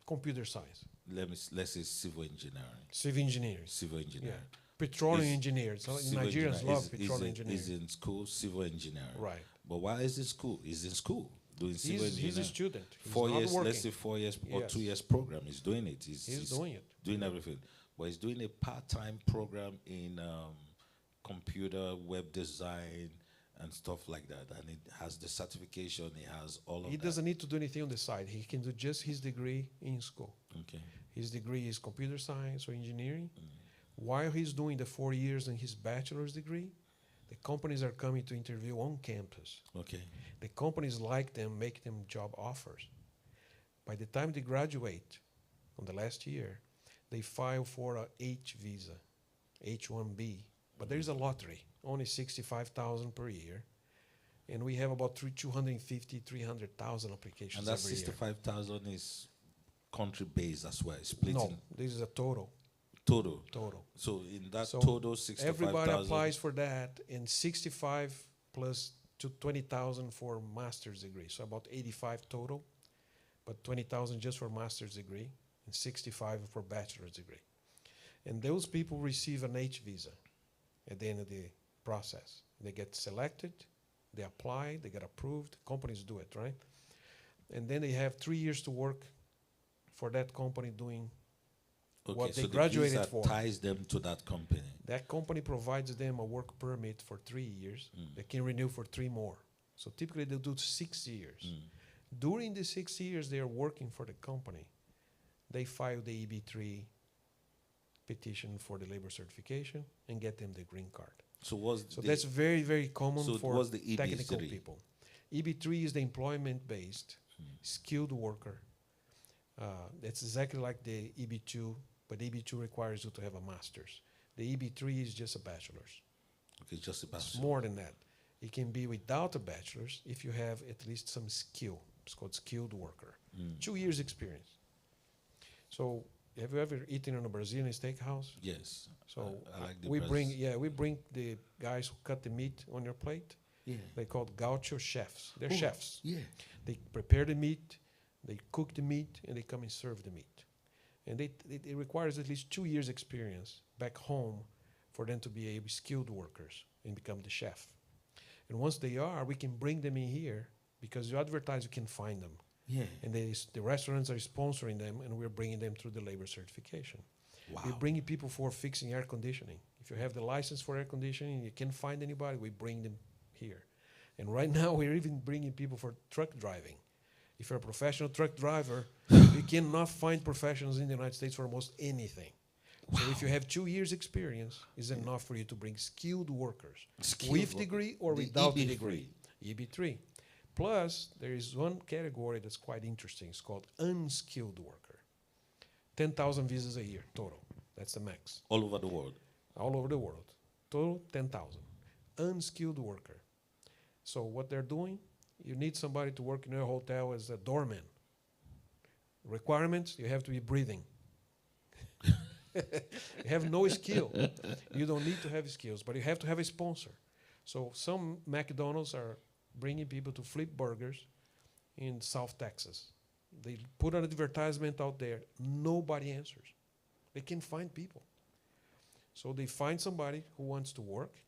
Computer science, let's say civil engineering. civil engineering, Civil engineering. petroleum Is engineers. Civil Nigerians engineer love petroleum engineering. is in school civil engineering. Right. But why is in school? He's in school doing civil engineering. He's a student. He's 4 not years, working. let's say 4 years or Yes. 2 years program. He's doing it. He's doing it. Doing everything. But he's doing a part-time program in computer web design and stuff like that. And it has the certification. He has all of He that. doesn't need to do anything on the side. He can do just his degree in school. Okay. His degree is computer science or engineering. While he's doing the 4 years in his bachelor's degree, the companies are coming to interview on campus. Okay. The companies like them, make them job offers. By the time they graduate on the last year, they file for a H visa, H-1B. But there is a lottery, only 65,000 per year. And we have about 250, 300,000 applications And that every year. 65,000 is country-based as well. Split No, in this is a total. total. So So in that So total 65,000. everybody applies for that, and 65 plus to 20,000 for master's degree. So about 85 total, but 20,000 just for master's degree, and 65 for bachelor's degree. And those people receive an H visa at the end of the process. They get selected, they apply, they get approved. Companies do it, right? And then they have 3 years to work for that company doing what they so graduated the visa for. ties them to that company. That company provides them a work permit for 3 years. They can renew for 3 more. So typically they'll do 6 years. During the 6 years they are working for the company, they file the EB-3 petition for the labor certification and get them the green card. So what's So the, that's very, very common so for what's the EB-3? technical people. EB-3 is the employment-based skilled worker. That's exactly like the EB-2, but EB-2 requires you to have a master's. The EB-3 is just a bachelor's. Okay, just about. It's more than that. It can be without a bachelor's if you have at least some skill. It's called skilled worker. 2 years experience. So have you ever eaten in a Brazilian steakhouse? Yes. So I like the we Brazil. bring the guys who cut the meat on your plate. Yeah. They're called gaucho chefs. They're Oh, chefs. Yeah. They prepare the meat, they cook the meat, and they come and serve the meat. And it requires at least 2 years experience back home for them to be skilled workers and become the chef. And once they are, we can bring them in here because you advertise, you can find them. Yeah. And the restaurants are sponsoring them, and we're bringing them through the labor certification. Wow. We're bringing people for fixing air conditioning. If you have the license for air conditioning and you can't find anybody, we bring them here. And right now, we're even bringing people for truck driving. If you're a professional truck driver, you cannot find professionals in the United States for almost anything. So if you have 2 years experience, it's enough for you to bring skilled workers with degree or The without EB-3. degree. EB-3. Plus, there is one category that's quite interesting. It's called unskilled worker. 10,000 visas a year total. That's the max. All over the world. All over the world. Total 10,000. Unskilled worker. So what they're doing, you need somebody to work in a hotel as a doorman. Requirements, you have to be breathing. You have no skill. You don't need to have skills, but you have to have a sponsor. So some McDonald's are bringing people to flip burgers in South Texas. They put an advertisement out there. Nobody answers. They can't find people. So they find somebody who wants to work,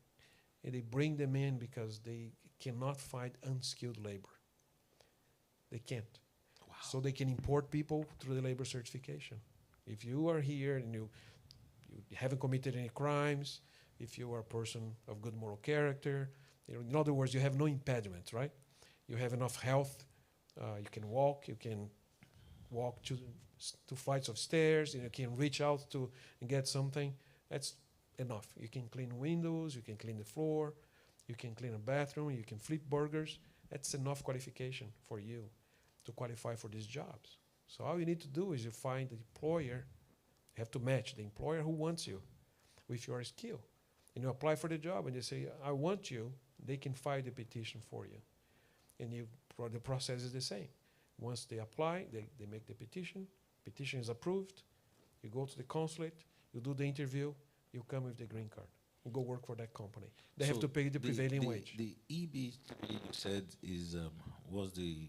and they bring them in because they cannot find unskilled labor. They can't. Wow. So they can import people through the labor certification. If you are here and you haven't committed any crimes, if you are a person of good moral character, in other words, you have no impediments, right? You have enough health, you can walk two flights of stairs, and you can reach out to and get something. That's enough. You can clean windows, you can clean the floor, you can clean a bathroom, you can flip burgers. That's enough qualification for you to qualify for these jobs. So all you need to do is you find the employer, you have to match the employer who wants you with your skill. And you apply for the job and they say, I want you, they can file the petition for you. And the process is the same. Once they apply, they make the petition is approved, You go to the consulate, you do the interview, you come with the green card. You go work for that company. They have So to pay the prevailing wage. The EB3 you said is was the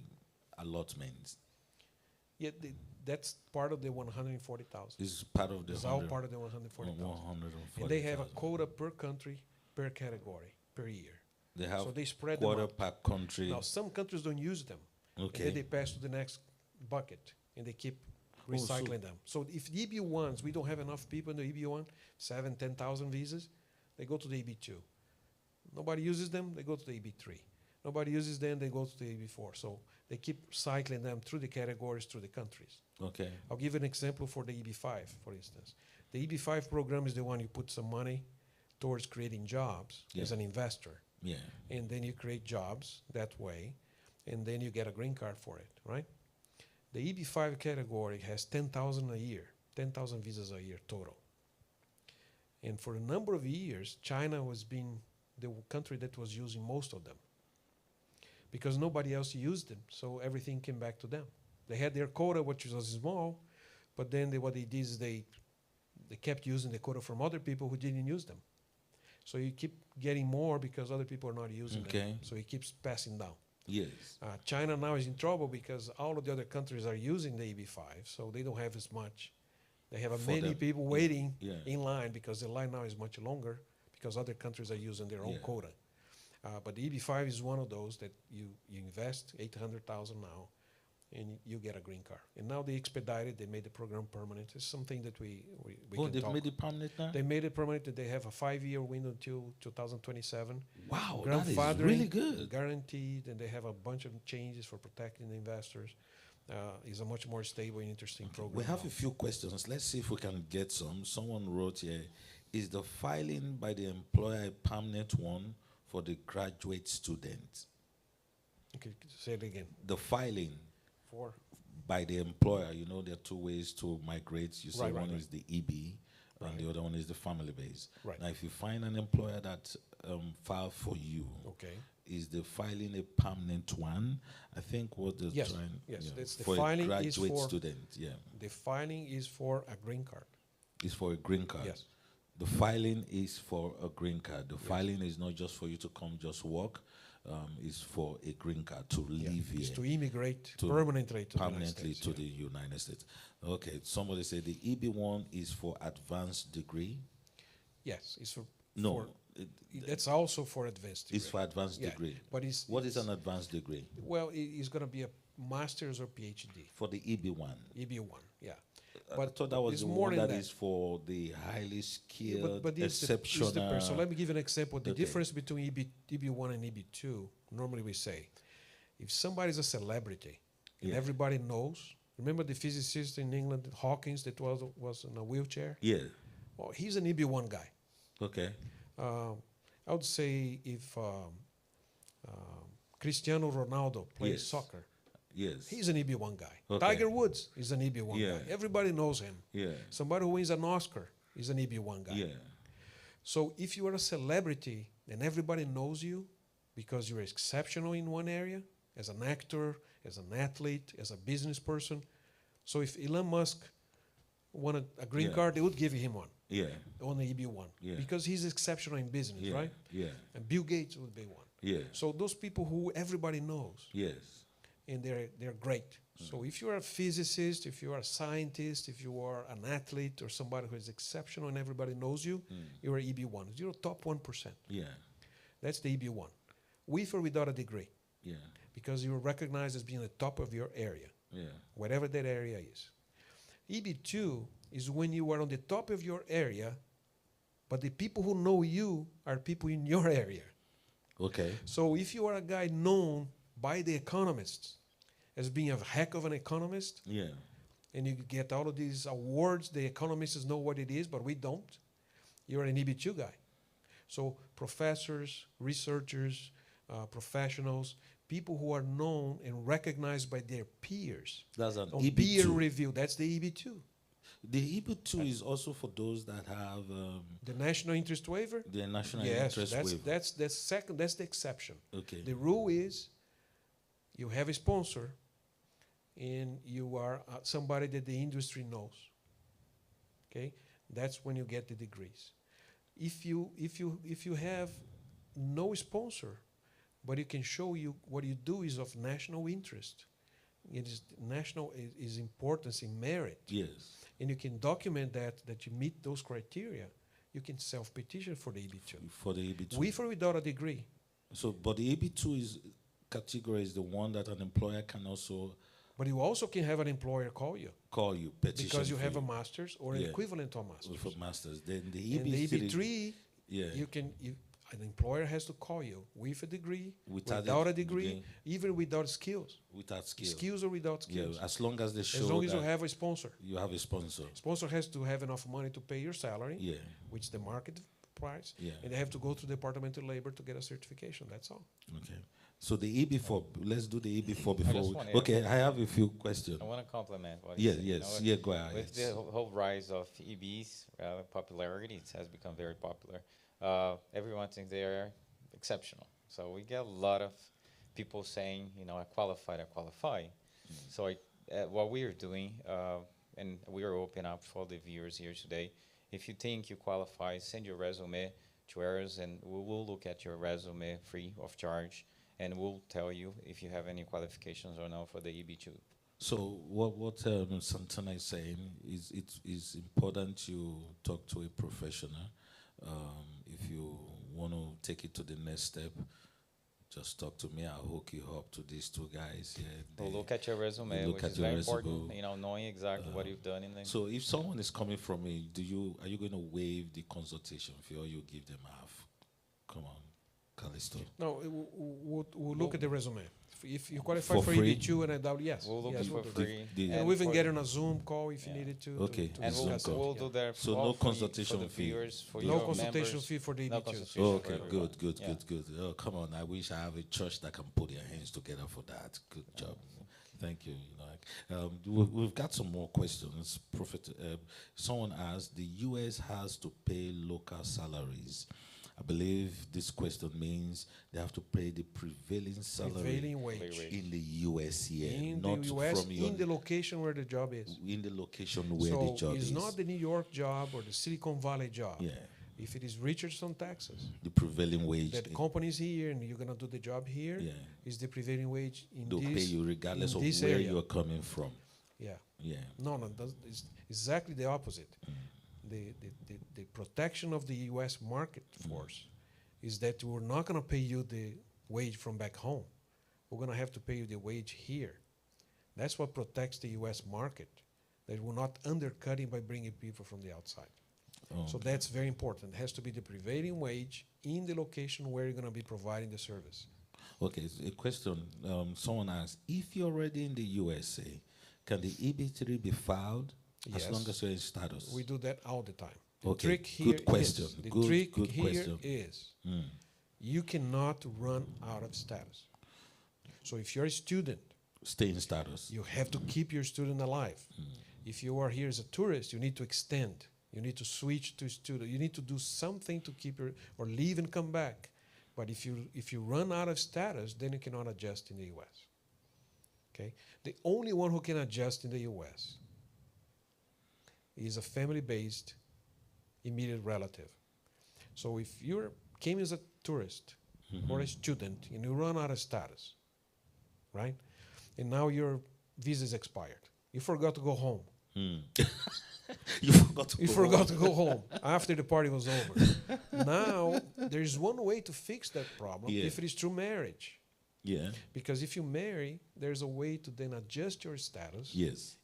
allotment. Yeah, that's part of the 140,000. Is part of the It's all part of the 140,000. 140,000. And they have a quota per country, per category, per year. They have So they spread them quarter out. per country. Now, some countries don't use them. And Okay. then they pass to the next bucket, and they keep Oh, so- recycling them. So if the EB1s, we don't have enough people in the EB1, 7,000, 10,000 visas, they go to the EB2. Nobody uses them, they go to the EB3. Nobody uses them, they go to the EB4. So they keep cycling them through the categories, through the countries. Okay. I'll give you an example for the EB5, for instance. The EB5 program is the one you put some money towards creating jobs as Yeah. an investor. Yeah. And then you create jobs that way, and then you get a green card for it, right? The EB5 category has 10,000 a year, 10,000 visas a year total. And for a number of years, China was being the country that was using most of them because nobody else used them, so everything came back to them. They had their quota, which was small, but then what they did is they kept using the quota from other people who didn't use them. So you keep getting more because other people are not using them. Okay. So it keeps passing down. Yes. China now is in trouble because all of the other countries are using the EB5, so they don't have as much. They have For many them. people waiting Yeah. in line because the line now is much longer because other countries are using their own Yeah. quota. But the EB5 is one of those that you invest 800,000 now, and you get a green card. And now they expedited, they made the program permanent. It's something that we Oh, can they've talk. made it permanent now? They made it permanent, that they have a 5-year window until 2027. Wow, that is Grandfathering, really good. guaranteed, and they have a bunch of changes for protecting the investors. It's a much more stable and interesting program. We have now. a few questions. Let's see if we can get some. Someone wrote here, is the filing by the employer a permanent one for the graduate student? Okay, say it again. The filing For by the employer, you know, there are two ways to migrate. You say Right, right, one right. is the EB, Right. and the other one is the family base. Right. Now, if you find an employer that filed for you, okay. is the filing a permanent one? I think what they're Yes, trying, yes, that's the for filing a is graduate for- student, yeah, The filing is for a green card. is for a green card. Yes. The filing is for a green card. The filing is not just for you to come just work. It's for a green card to live It's here to immigrate To permanently to permanently the to United States. the United States. Okay, somebody said the EB1 is for advanced degree. Yes, it's for. No, for- that's also for advanced degree. it's for advanced Yeah, degree. But it's What is an advanced degree? well, it's going to be a master's or PhD, For the EB1. EB1. Yeah. I But thought that was it's the more one than that that. is for the highly Yeah, skilled, but it's exceptional. so let me give you an example. The Okay. difference between EB1 and EB2, normally we say, if somebody's a celebrity and Yeah. everybody knows, remember the physicist in England, Hawkins, that was in a wheelchair? Yeah. Well, he's an EB1 guy. Okay. I would say if Cristiano Ronaldo plays Yes. soccer, Yes. he's an EB1 guy. Okay. Tiger Woods is an EB1 Yeah. guy. Everybody knows him. Yeah. Somebody who wins an Oscar is an EB1 guy. Yeah. So if you are a celebrity and everybody knows you because you're exceptional in one area, as an actor, as an athlete, as a business person, so if Elon Musk wanted a green Yeah. card, they would give him one Yeah. on the EB1 Yeah. because he's exceptional in business, Yeah. right? Yeah. And Bill Gates would be one. Yeah. So those people who everybody knows, Yes. and they're great. So if you're a physicist, if you are a scientist, if you are an athlete or somebody who is exceptional and everybody knows you, you're EB1. You're top 1%. Yeah. That's the EB1. With or without a degree, Yeah. because you're recognized as being the top of your area, Yeah. whatever that area is. EB2 is when you are on the top of your area, but the people who know you are people in your area. Okay. So if you are a guy known by the economists as being a heck of an economist, Yeah. and you get all of these awards, the economists know what it is, but we don't, you're an EB2 guy. So professors, researchers, professionals, people who are known and recognized by their peers. That's an On EB2. peer review, that's the EB2. The EB2 is also for those that have The national interest waiver? the national Yes, interest waiver. that's the exception. Okay. The rule is you have a sponsor and you are somebody that the industry knows. Okay, that's when you get the degrees. If you have no sponsor, but you can show you what you do is of national interest. It is national is importance in merit. Yes. And you can document that you meet those criteria. You can self-petition for the EB2. For the EB2. With or without a degree. So, but the EB2 is category is the one that an employer can also But you also can have an employer call you petition because you for have a master's or an Yeah. equivalent to a master's. for masters. Then the And the EB3, EB3, yeah, an employer has to call you with a degree, Without without a a degree, degree. even without skills. without skill. Skills or without Yeah, skills. as long as they show As long as you that have a sponsor. you have a sponsor. Sponsor has to have enough money to pay your salary, Yeah, which is the market price, yeah. and they have to go to the Department of Labor to get a certification. That's all. Okay. So the EB4, let's do the EB4 just before. wanna- Okay, I have a few questions. I want to compliment what Yeah, you said, you yes, know, yeah, go ahead. with yes. the whole rise of EBs, popularity, it has become very popular. Everyone thinks they are exceptional. So we get a lot of people saying, you know, I qualify. So what we are doing, and we are open up for the viewers here today. If you think you qualify, send your resume to Erus, and we will look at your resume free of charge, and we'll tell you if you have any qualifications or not for the EB2. So what Santana is saying is it's important you talk to a professional. If you want to take it to the next step, just talk to me. I'll hook you up to these two guys. Yeah, We'll look at your resume, look which at is your very resume. important, you know, knowing exactly what you've done in the... So if someone is coming from me, are you going to waive the consultation fee or you give them half? Come on, Callisto. No, we'll look at the resume. If you qualify For for free? EB2, and I doubt, yes. We'll look yes, at we'll for do that. free. The- And we even for- get on a Zoom call if you Yeah. needed to. Okay. And Zoom call. we'll do that So all no for you- consultation for the fee. viewers, for No your consultation members. fee for the No EB2. consultation for Okay, everyone. good. Yeah. Oh, come on. I wish I have a church that can put their hands together for that. Good job. Thank you. We've got some more questions. Prophet, someone asked, the U.S. has to pay local salaries. I believe this question means they have to pay the prevailing salary Prevailing wage. in the U.S. here, In not the US, from your, in the location where the job is. in the location where the So job it's is. not the New York job or the Silicon Valley job. Yeah, If it is Richardson, Texas, the prevailing wage. that company's here and you're gonna do the job here, Yeah, is the prevailing wage in they'll pay this. you regardless in of this where area. you're coming from. Yeah. Yeah. No, it's exactly the opposite. The protection of the U.S. market force is that we're not going to pay you the wage from back home. We're going to have to pay you the wage here. That's what protects the U.S. market, that we're not undercutting by bringing people from the outside. So Okay. that's very important. It has to be the prevailing wage in the location where you're going to be providing the service. Okay, so a question. Someone asked, if you're already in the USA, can the EB3 be filed as long as you're in status? We do that all the time. The Okay, trick good here question. is, the Good- trick good here question. is Mm. you cannot run out of status. So if you're a student, Stay in status. you have to keep your student alive. If you are here as a tourist, you need to extend. You need to switch to student. You need to do something to keep your, or leave and come back. But if you run out of status, then you cannot adjust in the U.S. Okay? The only one who can adjust in the U.S. is a family-based immediate relative. So if you came as a tourist or a student and you run out of status, right? And now your visa is expired. You forgot to go home. You forgot to You go forgot home. to go home after the party was over. Now, there's one way to fix that problem Yeah. if it is through marriage. Yeah. Because if you marry, there's a way to then adjust your status, Yes.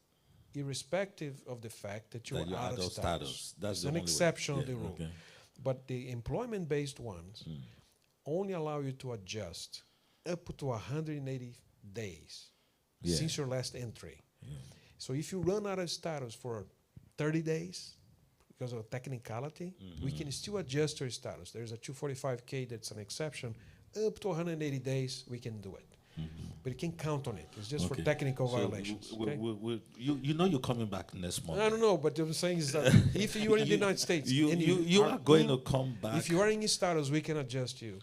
irrespective of the fact that you're That you're out of status. That's It's the an only way. exception of Yeah, the rule. okay. But the employment-based ones only allow you to adjust up to 180 days Yeah. since your last entry. Yeah. So if you run out of status for 30 days because of technicality, we can still adjust your status. There's a 245K that's an exception. Up to 180 days, we can do it. But you can count on it. It's just for Okay. technical So violations. okay? you know you're coming back next month. I don't know, but what I'm saying is that if you are in the United States, and you are going in- to come back. if you are in status, we can adjust you.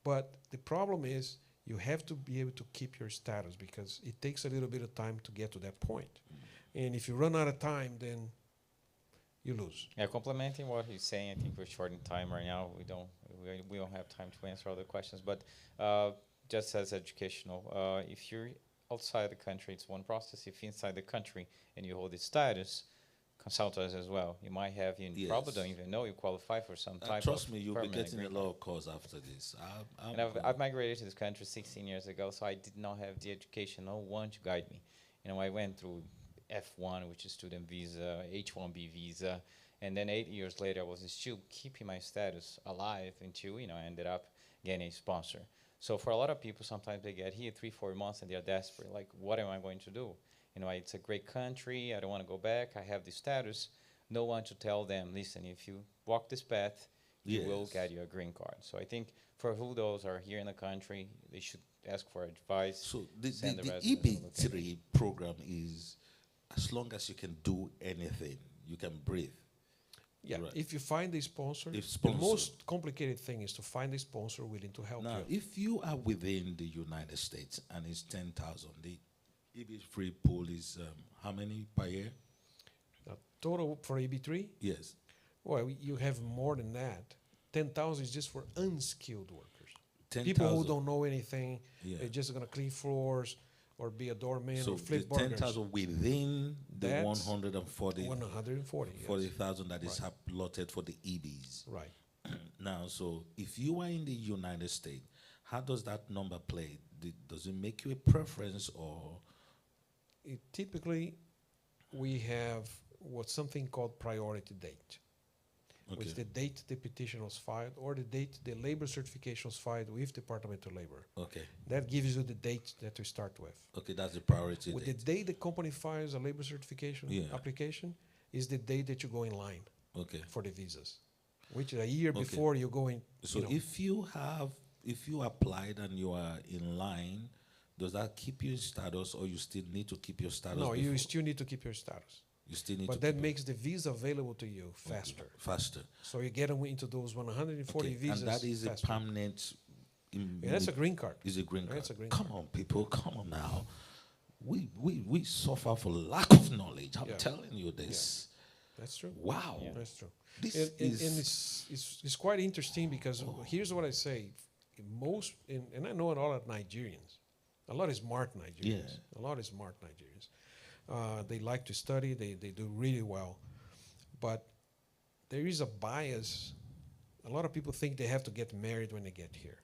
But the problem is you have to be able to keep your status because it takes a little bit of time to get to that point. And if you run out of time, then you lose. Yeah, complementing what he's saying, I think we're short in time right now. We don't have time to answer all the questions, but just as educational, if you're outside the country, it's one process. If you're inside the country and you hold the status, consult us as well. You might have, you probably don't even know you qualify for some type of Trust me, you'll be permanent getting a green lot card. of calls after this. And I've migrated to this country 16 years ago, so I did not have the education, no one to guide me. I went through F1, which is student visa, H1B visa, and then 8 years later, I was still keeping my status alive until, I ended up getting a sponsor. So for a lot of people, sometimes they get here 3-4 months and they're desperate. Like, what am I going to do? It's a great country. I don't want to go back. I have the status. No one to tell them, listen, if you walk this path, you will get your green card. So I think for who those are here in the country, they should ask for advice. So the resume, EB3 program is, as long as you can do anything, you can breathe. Yeah, Right. if you find a sponsor, If the sponsor. most complicated thing is to find a sponsor willing to help Now, you. if you are within the United States and it's 10,000, the EB3 pool is how many per year? Total for AB3, Yes. well, you have more than that. 10,000 is just for unskilled workers. 10,000. People who don't know anything, Yeah. they're just going to clean floors or be a doorman So or the flip burgers. 10,000 within the That's 140 140, yes. 40,000 that is Right. allotted for the EBs. Right. Now, so if you are in the United States, how does that number play? Does it make you a preference or? Typically, we have what's something called priority date, which is the date the petition was filed or the date the labor certification was filed with Department of Labor. Okay. That gives you the date that you start with. Okay, that's the priority With date. the day the company files a labor certification application is the day that you go in line Okay. for the visas, which is a year before you go in. So if you applied and you are in line, does that keep you in status or you still need to keep your status? No, you before? still need to keep your status. You still need But to that keep makes the visa available to you faster. faster. So you get them into those 140 visas. And that is faster. a permanent. Yeah, that's a green card. Is a green card. That's a green Come card. on, people, come on now. We suffer for lack of knowledge. I'm Yeah. telling you this. That's true. Wow. Yeah. That's true. This And is it's quite interesting because here's what I say. And I know a lot of Nigerians, a lot of smart Nigerians, a lot of smart Nigerians. They like to study, they do really well. But there is a bias. A lot of people think they have to get married when they get here.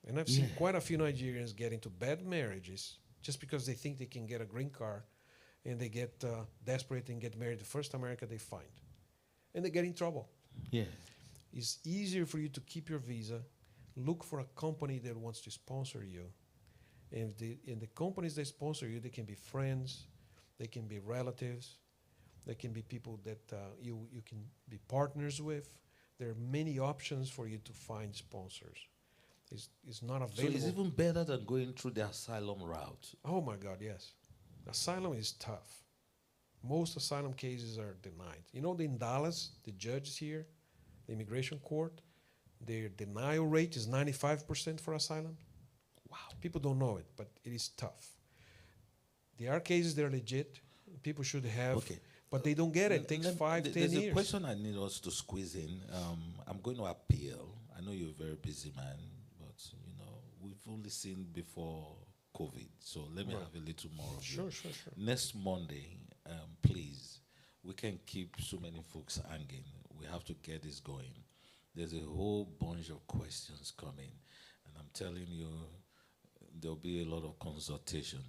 And I've seen quite a few Nigerians get into bad marriages just because they think they can get a green card and they get desperate and get married the first America they find. And they get in trouble. yeah. It's easier for you to keep your visa, look for a company that wants to sponsor you. And the companies that sponsor you, they can be friends, they can be relatives, they can be people that you can be partners with. There are many options for you to find sponsors. It's not So available. it's even better than going through the asylum route. Oh my God, yes. Asylum is tough. Most asylum cases are denied. In Dallas, the judges here, the immigration court, their denial rate is 95% for asylum. Wow. People don't know it, but it is tough. There are cases that are legit. People should have, but they don't get it. It takes 5-10 There's years. a question I need us to squeeze in. I'm going to appeal. I know you're a very busy man, but we've only seen before COVID. So let me have a little more of you. Sure. Next Monday, please. We can't keep so many folks hanging. We have to get this going. There's a whole bunch of questions coming, and I'm telling you, there'll be a lot of consultation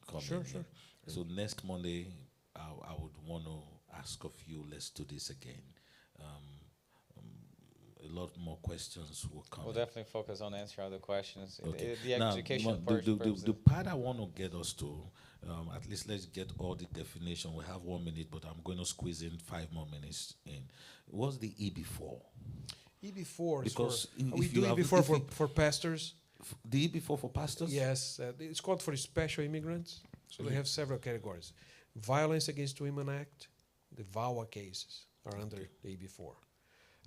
coming. Sure. So next Monday, I would want to ask of you, let's do this again. A lot more questions will come. We'll definitely focus on answering other questions. Okay. The Now, educational the part I want to get us to, at least let's get all the definition. We have 1 minute, but I'm going to squeeze in 5 more minutes in. What's the EB4? EB4 is Because for, if we you do have- EB4 if you- for pastors. The EB4 for pastors? Yes, it's called for special immigrants. So they have several categories. Violence Against Women Act, the VAWA cases are under the EB4.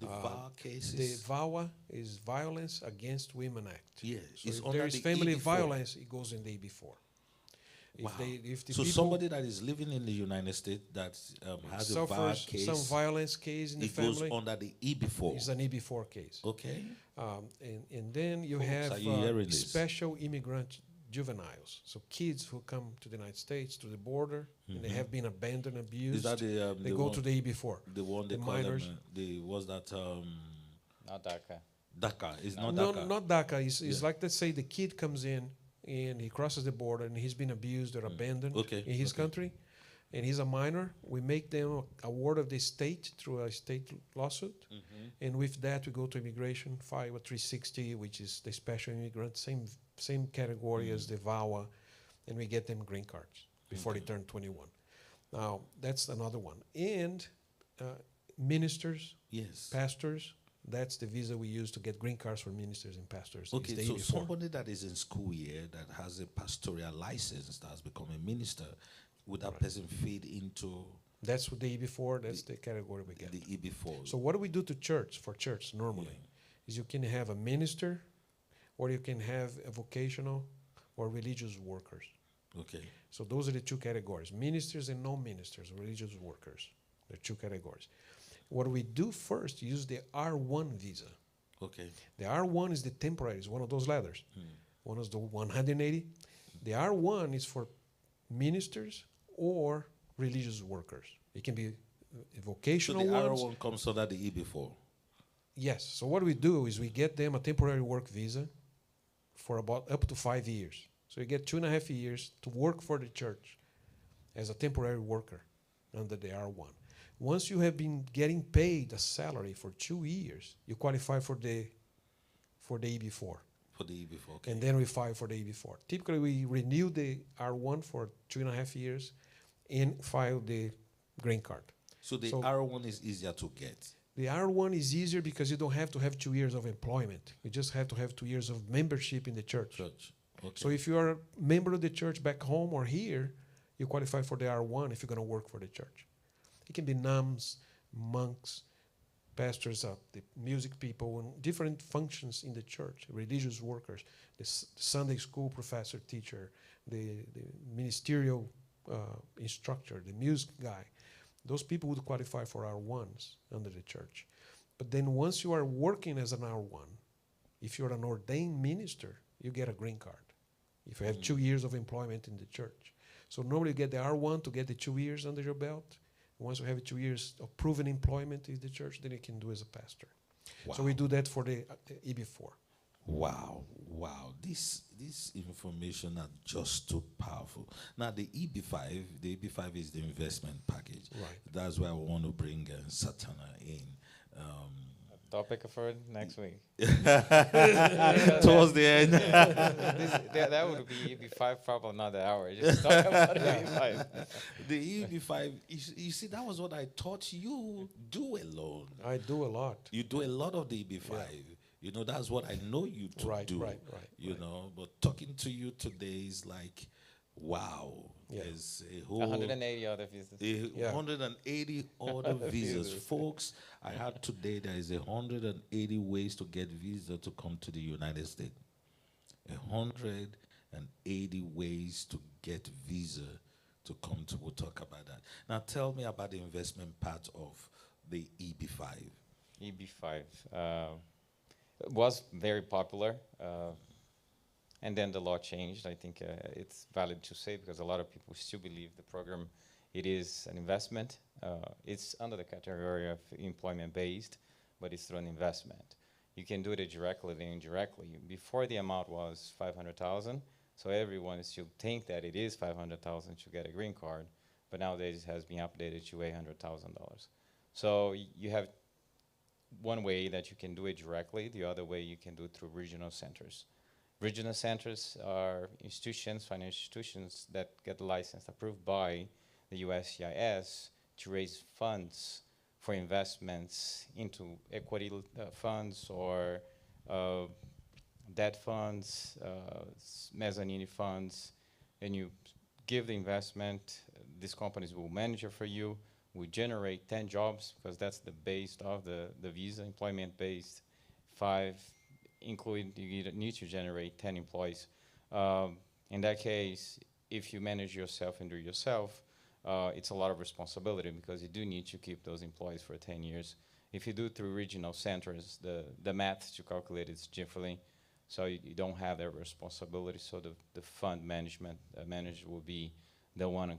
The VAWA cases? The VAWA is Violence Against Women Act. Yeah, So it's if under there is the family EB4. violence, it goes in the EB4. If Wow. if the So people somebody that is living in the United States that has a bad suffers case, some violence case in the it goes family, under the EB4. it's an EB4 case. Okay. And then you Folks, have are you hearing this? special immigrant juveniles. So kids who come to the United States to the border and they have been abandoned, abused. Is that they the go one, to the EB4. the one they the call minors. them? Was that Not DACA. DACA? It's not No, DACA. not DACA. It's Yeah. like, let's say the kid comes in and he crosses the border and he's been abused or abandoned Okay, in his okay. country, and he's a minor. We make them a ward of the state through a state lawsuit, and with that we go to immigration, file a 360, which is the special immigrant, same category as the VAWA, and we get them green cards before they turn 21. Now that's another one. And ministers, Yes. pastors. That's the visa we use to get green cards for ministers and pastors. is Okay, the so EB4. somebody that is in school here that has a pastoral license that has become a minister, would that person feed into That's what the EB4, that's the category we get. the EB4? So what do we do to church, for church normally, is you can have a minister, or you can have a vocational or religious workers. Okay. So those are the two categories, ministers and non-ministers, religious workers. The two categories. What we do first, use the R1 visa. Okay. The R1 is the temporary, it's one of those ladders. One is the 180. The R1 is for ministers or religious workers. It can be So vocational the ones. R1 comes under the EB4. Yes. So what we do is we get them a temporary work visa for about up to 5 years. So you get 2.5 years to work for the church as a temporary worker under the R1. Once you have been getting paid a salary for 2 years, you qualify for the EB4. For the EB4. Okay. And then we file for the EB4. Typically, we renew the R1 for 2.5 years and file the green card. So the so- R1 is easier to get. The R1 is easier because you don't have to have 2 years of employment. You just have to have 2 years of membership in the church. Church. Okay. So if you are a member of the church back home or here, you qualify for the R1 if you're going to work for the church. It can be nuns, monks, pastors, the music people, and different functions in the church, religious workers, the Sunday school professor, teacher, the ministerial instructor, the music guy. Those people would qualify for R1s under the church. But then once you are working as an R1, if you're an ordained minister, you get a green card. If you have 2 years of employment in the church. So normally you get the R1 to get the 2 years under your belt. Once you have 2 years of proven employment in the church, then you can do as a pastor. Wow. So we do that for the EB4. Wow. This information are just too powerful. Now the EB5 is the investment package. Right. That's why I want to bring Satana in. Topic for next week. Towards the end. That would be EB5, probably not an hour. Just talk about EB5. The EB5, you see, that was what I taught you do alone. I do a lot. You do a lot of the EB5. You know, that's what I know you to Right, do. right. You know, but talking to you today is like, wow. Yeah. There's a whole 180 other visas. 180 other visas. Folks, I heard today there is 180 ways to get visa to come to the United States. 180 ways to get visa to come to. We'll talk about that. Now tell me about the investment part of the EB5. EB5 was very popular, and then the law changed. I think it's valid to say because a lot of people still believe the program, it is an investment. It's under the category of employment-based, but it's through an investment. You can do it directly and indirectly. Before the amount was 500,000, so everyone still think that it is 500,000 to get a green card, but nowadays it has been updated to $800,000. So you have one way that you can do it directly. The other way you can do it through regional centers. Regional centers are institutions, financial institutions that get licensed, approved by the USCIS to raise funds for investments into equity funds or debt funds, mezzanine funds, and you give the investment. These companies will manage it for you. We generate 10 jobs because that's the base of the visa, employment-based. 5, including you need to generate 10 employees. In that case, if you manage yourself and do it yourself, it's a lot of responsibility because you do need to keep those employees for 10 years. If you do it through regional centers, the math to calculate is differently, so you don't have that responsibility. So the fund management manager will be the one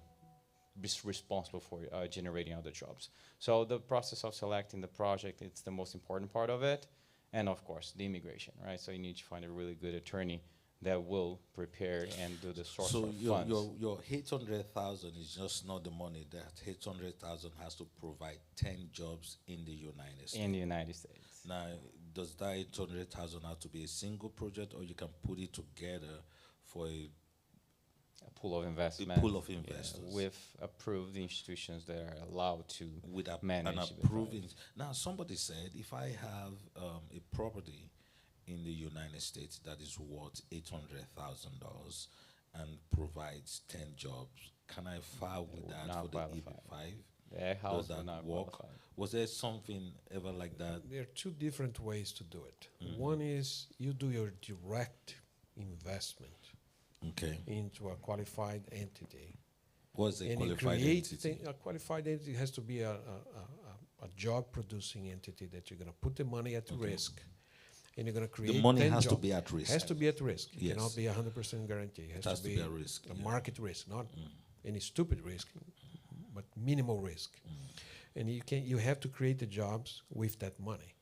responsible for generating other jobs. So the process of selecting the project, it's the most important part of it. And of course, the immigration, right? So you need to find a really good attorney that will prepare and do the source So of funds. your 800,000 is just not the money. That 800,000 has to provide 10 jobs in the United States. In the United States. Now, does that 800,000 have to be a single project, or you can put it together for a Pool of investment. pool of investors? With approved institutions that are allowed to with manage an the approving? funds. Now, somebody said if I have a property in the United States that is worth $800,000 and provides 10 jobs, can I file with would that not for the qualify. EB-5? Their house Does that will not work? qualify. Was there something ever like that? There are two different ways to do it. One is you do your direct investment Okay. into a qualified entity. What's a And you qualified create entity? a qualified entity has to be a job producing entity that you're going to put the money at risk, and you're going to create The money 10 has to jobs. be at risk. Has to be at risk. It Yes. cannot be 100% guarantee. It has to be at risk. a yeah. market risk, not any stupid risk, but minimal risk. And you have to create the jobs with that money.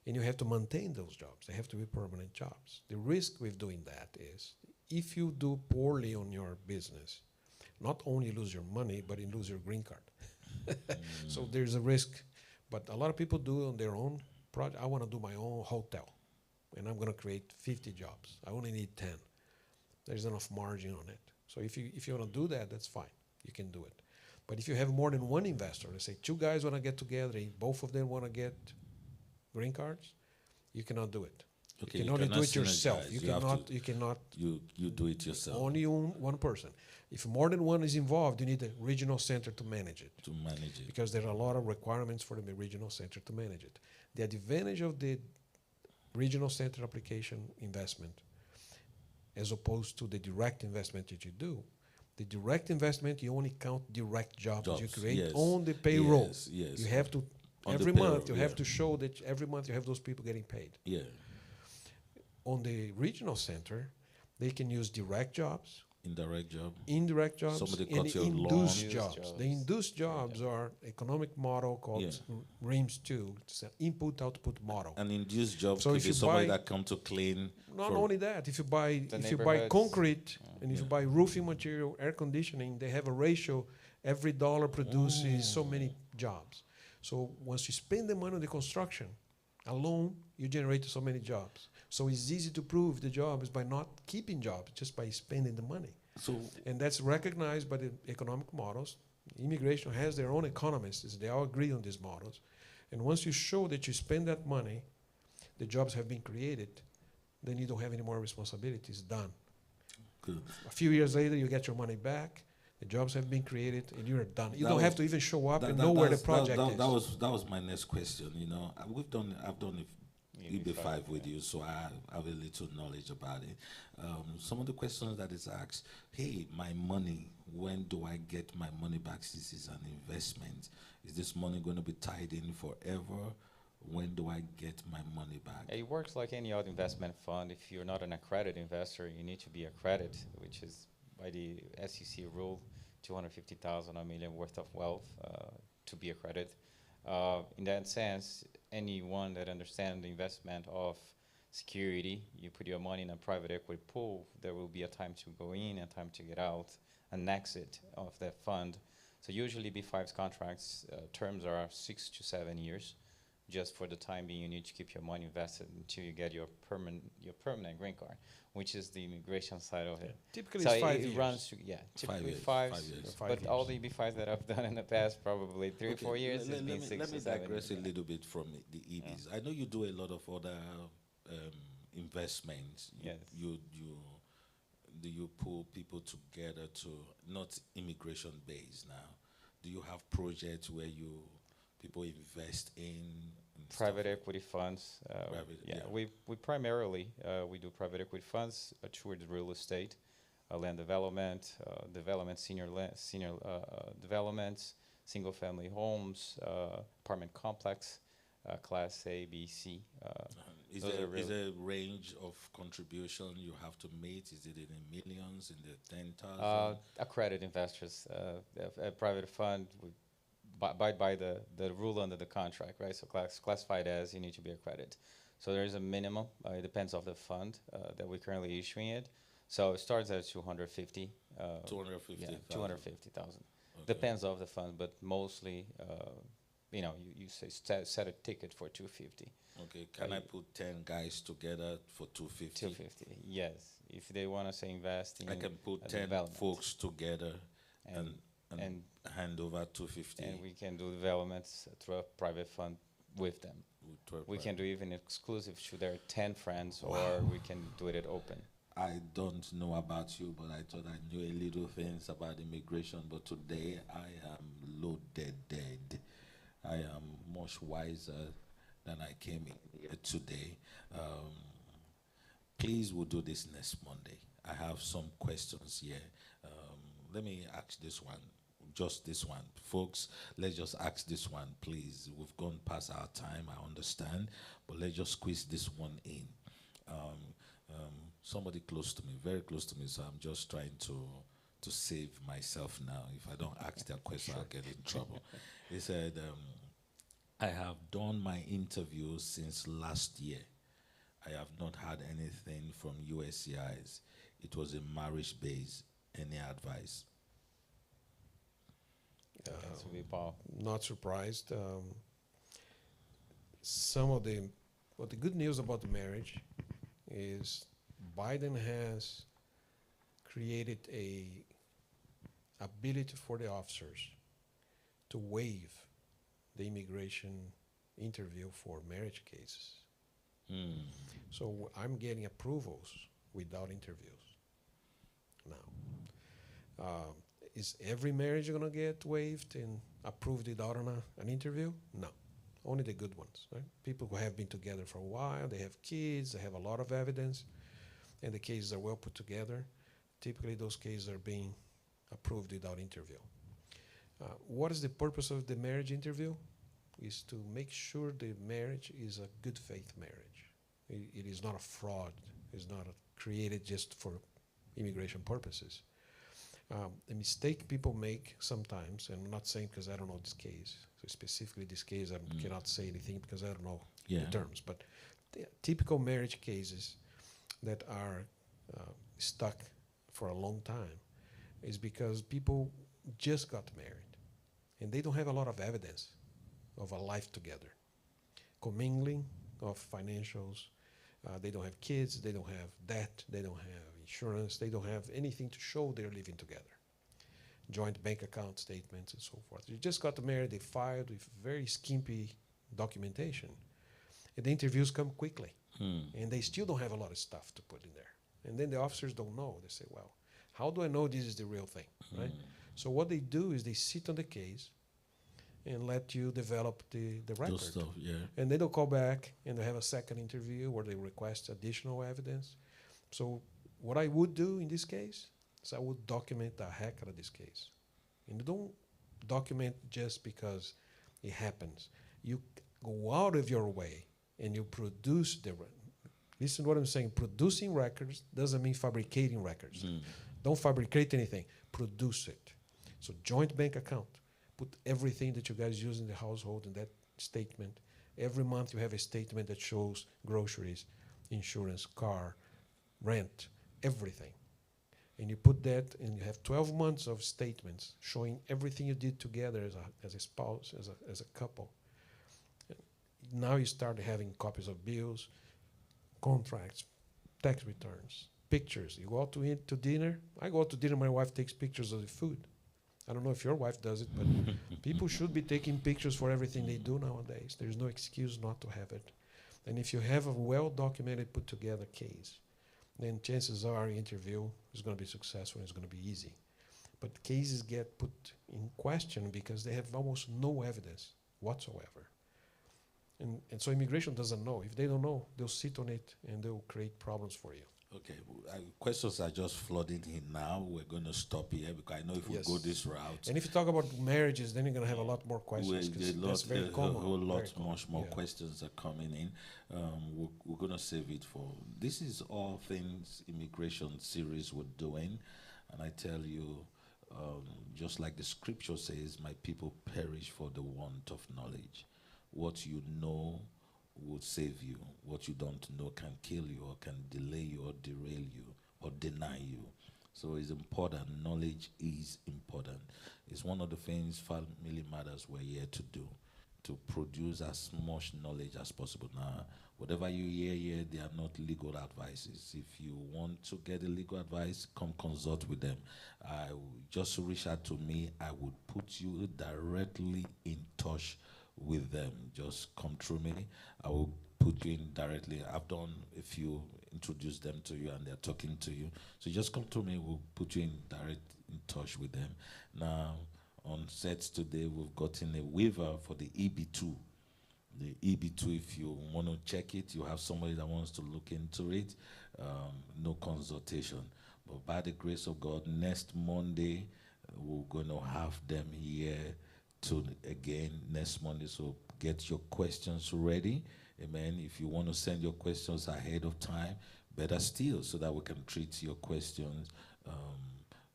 And you have to maintain those jobs. They have to be permanent jobs. The risk with doing that is if you do poorly on your business, not only lose your money, but you lose your green card. So there's a risk. But a lot of people do on their own project. I want to do my own hotel, and I'm going to create 50 jobs. I only need 10. There's enough margin on it. So if you want to do that, that's fine. You can do it. But if you have more than one investor, let's say two guys want to get together, and both of them want to get green cards, you cannot do it. Okay, you you can only do cannot it yourself. synergize. You You have cannot. to- You cannot. You do it yourself Only one person. If more than one is involved, you need a regional center to manage it, to manage it. because there are a lot of requirements for the regional center to manage it. The advantage of the regional center application investment, as opposed to the direct investment that you do, the direct investment, you only count direct jobs you Jobs, create yes. on the payroll. Yes, yes. You have to, On the every payroll, month, you have yeah. to show that every month you have those people getting paid. Yeah. On the regional center, they can use direct jobs, Indirect job. indirect jobs, Somebody and cuts your lawn. induced Induced jobs. jobs. The induced jobs are economic model called Yeah. REAMS 2. It's an input-output model. An induced job So could if be you somebody buy- that come to clean. Not for- only that, if you buy The concrete neighborhoods. and if you Yeah. buy roofing material, air conditioning, they have a ratio. Every dollar produces so many jobs. So once you spend the money on the construction alone, you generate so many jobs. So it's easy to prove the job is by not keeping jobs, just by spending the money. So And that's recognized by the economic models. Immigration has their own economists. They all agree on these models. And once you show that you spend that money, the jobs have been created, then you don't have any more responsibilities. Done. good. A few years later, you get your money back. The jobs have been created, and you're done. You That don't was- have to even show up That- and that- know where the that's- project is. That was my next question. You know, I've done EB5 with you, so I have a little knowledge about it. Some of the questions that is asked: hey, my money, when do I get my money back? This is an investment. Is this money going to be tied in forever? When do I get my money back? It works like any other investment fund. If you're not an accredited investor, you need to be accredited, which is by the SEC rule, 250,000 a million worth of wealth to be accredited. In that sense, anyone that understands the investment of security, you put your money in a private equity pool, there will be a time to go in and time to get out, an exit of that fund. So usually B5's contracts terms are 6 to 7 years. Just for the time being, you need to keep your money invested until you get your permanent green card, which is the immigration side of it. Typically, So it's 5 it years. runs to, typically years, 5 5 years. Five but all years. the EB5s that I've done in the past, probably 3 or 4 years, it's been 6 let me or 7 digress years. a little bit from the EBs. I know you do a lot of other investments. Yes. Do you pull people together to not immigration based now? Do you have projects where people invest in and Private stuff? equity funds. Private, Yeah, yeah. we primarily we do private equity funds towards real estate. land development, senior developments, single-family homes, apartment complex, Class A, B, C. Is Those there are really- a range of contribution you have to meet? Is it in the millions, in the 10,000? Accredited investors, a private fund would abide by the rule under the contract, right? So classified as, you need to be accredited. So there is a minimum. It depends on the fund that we're currently issuing it. So it starts at 250. 250,000. Yeah, 250,000. Okay. Depends on the fund, but mostly, you say set a ticket for 250. Okay, can I put 10 guys together for 250? 250, yes. If they want to say invest in I can put 10 development. folks together and and hand over 250. and we can do developments through a private fund with them. We can do even exclusive to their 10 friends, or we can do it at open. I don't know about you, but I thought I knew a little things about immigration, but today I am loaded dead. I am much wiser than I came in here today. Please, we'll do this next Monday. I have some questions here. Let me ask this one, just this one. Folks, let's just ask this one, please. We've gone past our time, I understand, but let's just squeeze this one in. Somebody close to me, very close to me, so I'm just trying to save myself now. If I don't ask that question, I'll get in trouble. He said, I have done my interview since last year. I have not had anything from USCIS. It was a marriage base. Any advice? That's what we Paul. Not surprised. The good news about the marriage is Biden has created a ability for the officers to waive the immigration interview for marriage cases. So I'm getting approvals without interviews now. Is every marriage going to get waived and approved without an interview? No. Only the good ones, right? People who have been together for a while, they have kids, they have a lot of evidence, and the cases are well put together. Typically, those cases are being approved without interview. What is the purpose of the marriage interview? Is to make sure the marriage is a good faith marriage. It is not a fraud. It's not created just for immigration purposes. The mistake people make sometimes, and I'm not saying because I don't know this case, so specifically this case I cannot say anything because I don't know the terms, but the typical marriage cases that are stuck for a long time is because people just got married and they don't have a lot of evidence of a life together. Commingling of financials, they don't have kids, they don't have debt, they don't have insurance, they don't have anything to show they're living together. Joint bank account statements and so forth. They just got married, they filed with very skimpy documentation. And the interviews come quickly. And they still don't have a lot of stuff to put in there. And then the officers don't know. They say, well, how do I know this is the real thing, right? So what they do is they sit on the case and let you develop the record. Those stuff, And then they'll call back and they have a second interview where they request additional evidence. So what I would do in this case is I would document the heck out of this case. And you don't document just because it happens. You go out of your way and you produce listen to what I'm saying. Producing records doesn't mean fabricating records. Don't fabricate anything. Produce it. So joint bank account. Put everything that you guys use in the household in that statement. Every month you have a statement that shows groceries, insurance, car, rent, everything. And you put that, and you have 12 months of statements showing everything you did together as a spouse, as a couple. Now you start having copies of bills, contracts, tax returns, pictures. You go out to eat to dinner. I go out to dinner, my wife takes pictures of the food. I don't know if your wife does it, but people should be taking pictures for everything they do nowadays. There's no excuse not to have it. And if you have a well-documented, put-together case, then chances are your interview is going to be successful and it's going to be easy. But cases get put in question because they have almost no evidence whatsoever. And so immigration doesn't know. If they don't know, they'll sit on it and they'll create problems for you. Okay, questions are just flooding in now. We're going to stop here because I know if we go Yes. this route, And if you talk about marriages, then you're going to have a lot more questions we, because that's very there's common. a whole very lot common. much more Yeah. questions are coming in. We're going to save it for. This is all things immigration series we're doing, and I tell you, um, just like the scripture says, my people perish for the want of knowledge. What you know will save you. What you don't know can kill you or can delay you or derail you or deny you. So it's important. Knowledge is important. It's one of the things Family Matters we're here to do, to produce as much knowledge as possible. Now, whatever you hear here, they are not legal advices. If you want to get a legal advice, come consult with them. Just reach out to me. I would put you directly in touch with them. Just come through me. I will put you in directly. I've done a few, introduce them to you, and they're talking to you. So just come to me. We'll put you in direct in touch with them. Now, on sets today, we've gotten a waiver for the EB2. The EB2, if you want to check it, you have somebody that wants to look into it. No consultation. But by the grace of God, next Monday, we're going to have them here to again next Monday. So get your questions ready. Amen. If you want to send your questions ahead of time, better still, so that we can treat your questions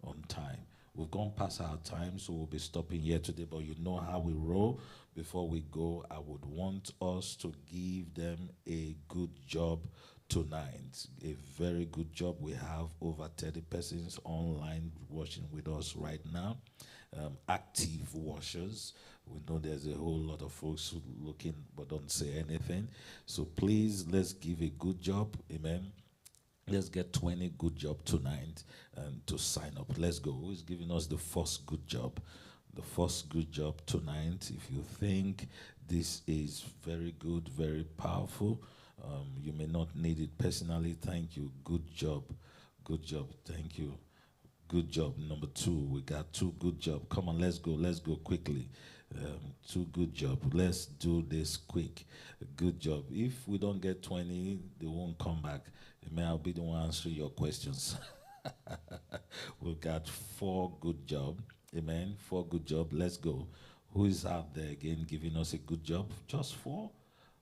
on time. We've gone past our time, so we'll be stopping here today, but you know how we roll. Before we go, I would want us to give them a good job tonight. A very good job. We have over 30 persons online watching with us right now. Active watchers. We know there's a whole lot of folks who looking but don't say anything. So please, let's give a good job. Amen. Let's get 20 good job tonight and to sign up. Let's go. Who is giving us the first good job? The first good job tonight. If you think this is very good, very powerful, you may not need it personally. Thank you. Good job. Good job. Thank you. Good job. Number 2. We got 2 good job. Come on, let's go. Let's go quickly. 2 good job. Let's do this quick. Good job. If we don't get 20, they won't come back. May I'll be the one answering your questions. We've got 4 good job. Amen. 4 good job. Let's go. Who is out there again giving us a good job? Just 4?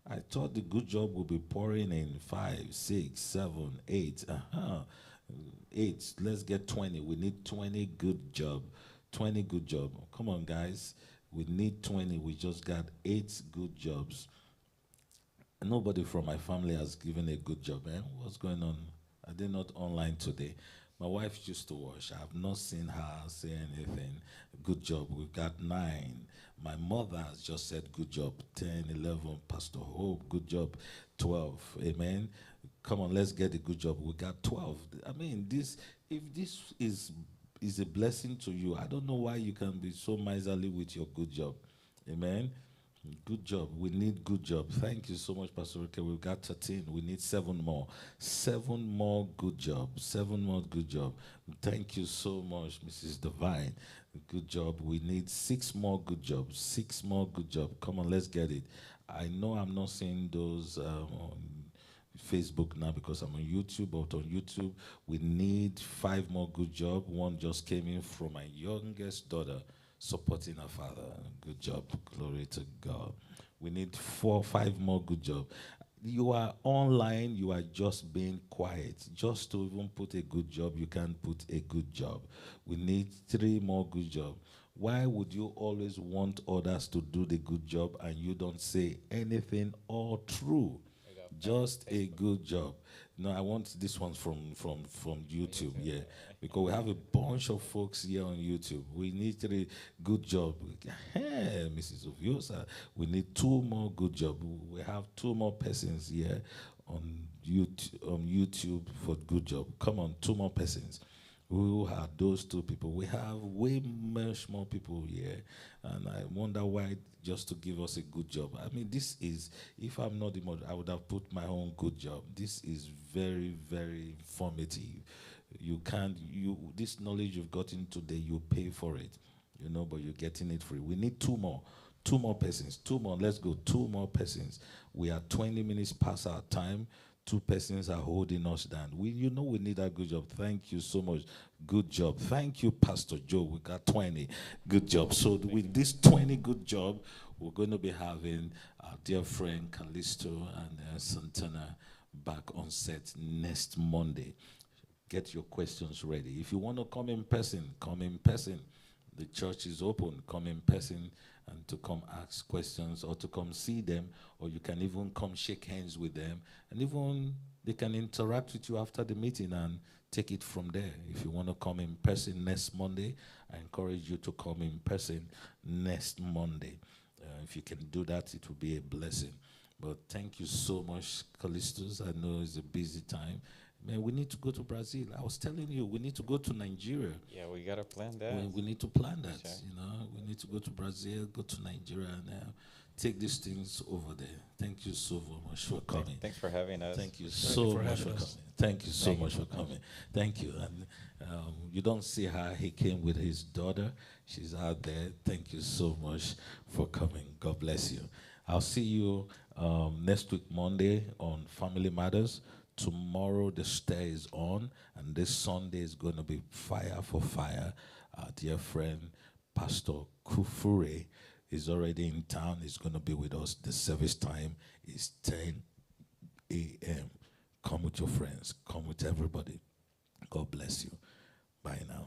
I thought the good job would be pouring in 5, 6, 7, 8. 8. Let's get 20. We need 20 good job. 20 good job. Come on, guys. We need 20. We just got 8 good jobs. Nobody from my family has given a good job. What's going on? Are they not online today? My wife used to wash. I have not seen her say anything. Good job. We've got 9. My mother has just said good job. 10, 11. Pastor Hope, good job. 12. Amen. Come on, let's get a good job. We got 12. I mean, if this is a blessing to you, I don't know why you can be so miserly with your good job. Amen. Good job. We need good job. Thank you so much, Pastor Rick. We've got 13. We need 7 more. 7 more good job. 7 more good job. Thank you so much, Mrs. Divine. Good job. We need 6 more good jobs. 6 more good job. Come on, let's get it. I know I'm not seeing those on Facebook now because I'm on YouTube, but on YouTube, we need 5 more good job. 1 just came in from my youngest daughter, supporting her father. Good job. Glory to God. We need 4, 5 more good job. You are online, you are just being quiet. Just to even put a good job, you can't put a good job. We need 3 more good job. Why would you always want others to do the good job and you don't say anything all true? Just a good job. No, I want this one from YouTube, yeah. Because we have a bunch of folks here on YouTube. We need 3 good job. Hey, Mrs. Oviosa, we need 2 more good job. We have 2 more persons here on YouTube for good job. Come on, 2 more persons. Who are those 2 people? We have way much more people here, and I wonder why just to give us a good job. I mean, this is, if I'm not the mod, I would have put my own good job. This is very, very informative. You can't, this knowledge you've gotten today, you pay for it, but you're getting it free. We need 2 more. 2 more persons. 2 more. Let's go. 2 more persons. We are 20 minutes past our time. 2 persons are holding us down. You know we need a good job. Thank you so much. Good job. Thank you, Pastor Joe. We got 20. Good job. So with this 20 good job, we're going to be having our dear friend Callisto and Santana back on set next Monday. Get your questions ready. If you want to come in person, come in person. The church is open. Come in person and to come ask questions or to come see them, or you can even come shake hands with them, and even they can interact with you after the meeting and take it from there. If you want to come in person next Monday, I encourage you to come in person next Monday. If you can do that, it will be a blessing. But thank you so much, Callistus. I know it's a busy time. Man, we need to go to Brazil. I was telling you, we need to go to Nigeria. Yeah, we got to plan that. We need to plan that, Sure. you know. We need to go to Brazil, go to Nigeria, and take these things over there. Thank you so much for coming. Thanks for having us. Thank you so much for coming. Thank you so Thank you much for coming. Thank you. And you don't see her. He came with his daughter. She's out there. Thank you so much for coming. God bless you. I'll see you next week, Monday, on Family Matters. Tomorrow the stir is on, and this Sunday is going to be fire for fire. Our dear friend, Pastor Kufure, is already in town. He's going to be with us. The service time is 10 a.m. Come with your friends. Come with everybody. God bless you. Bye now.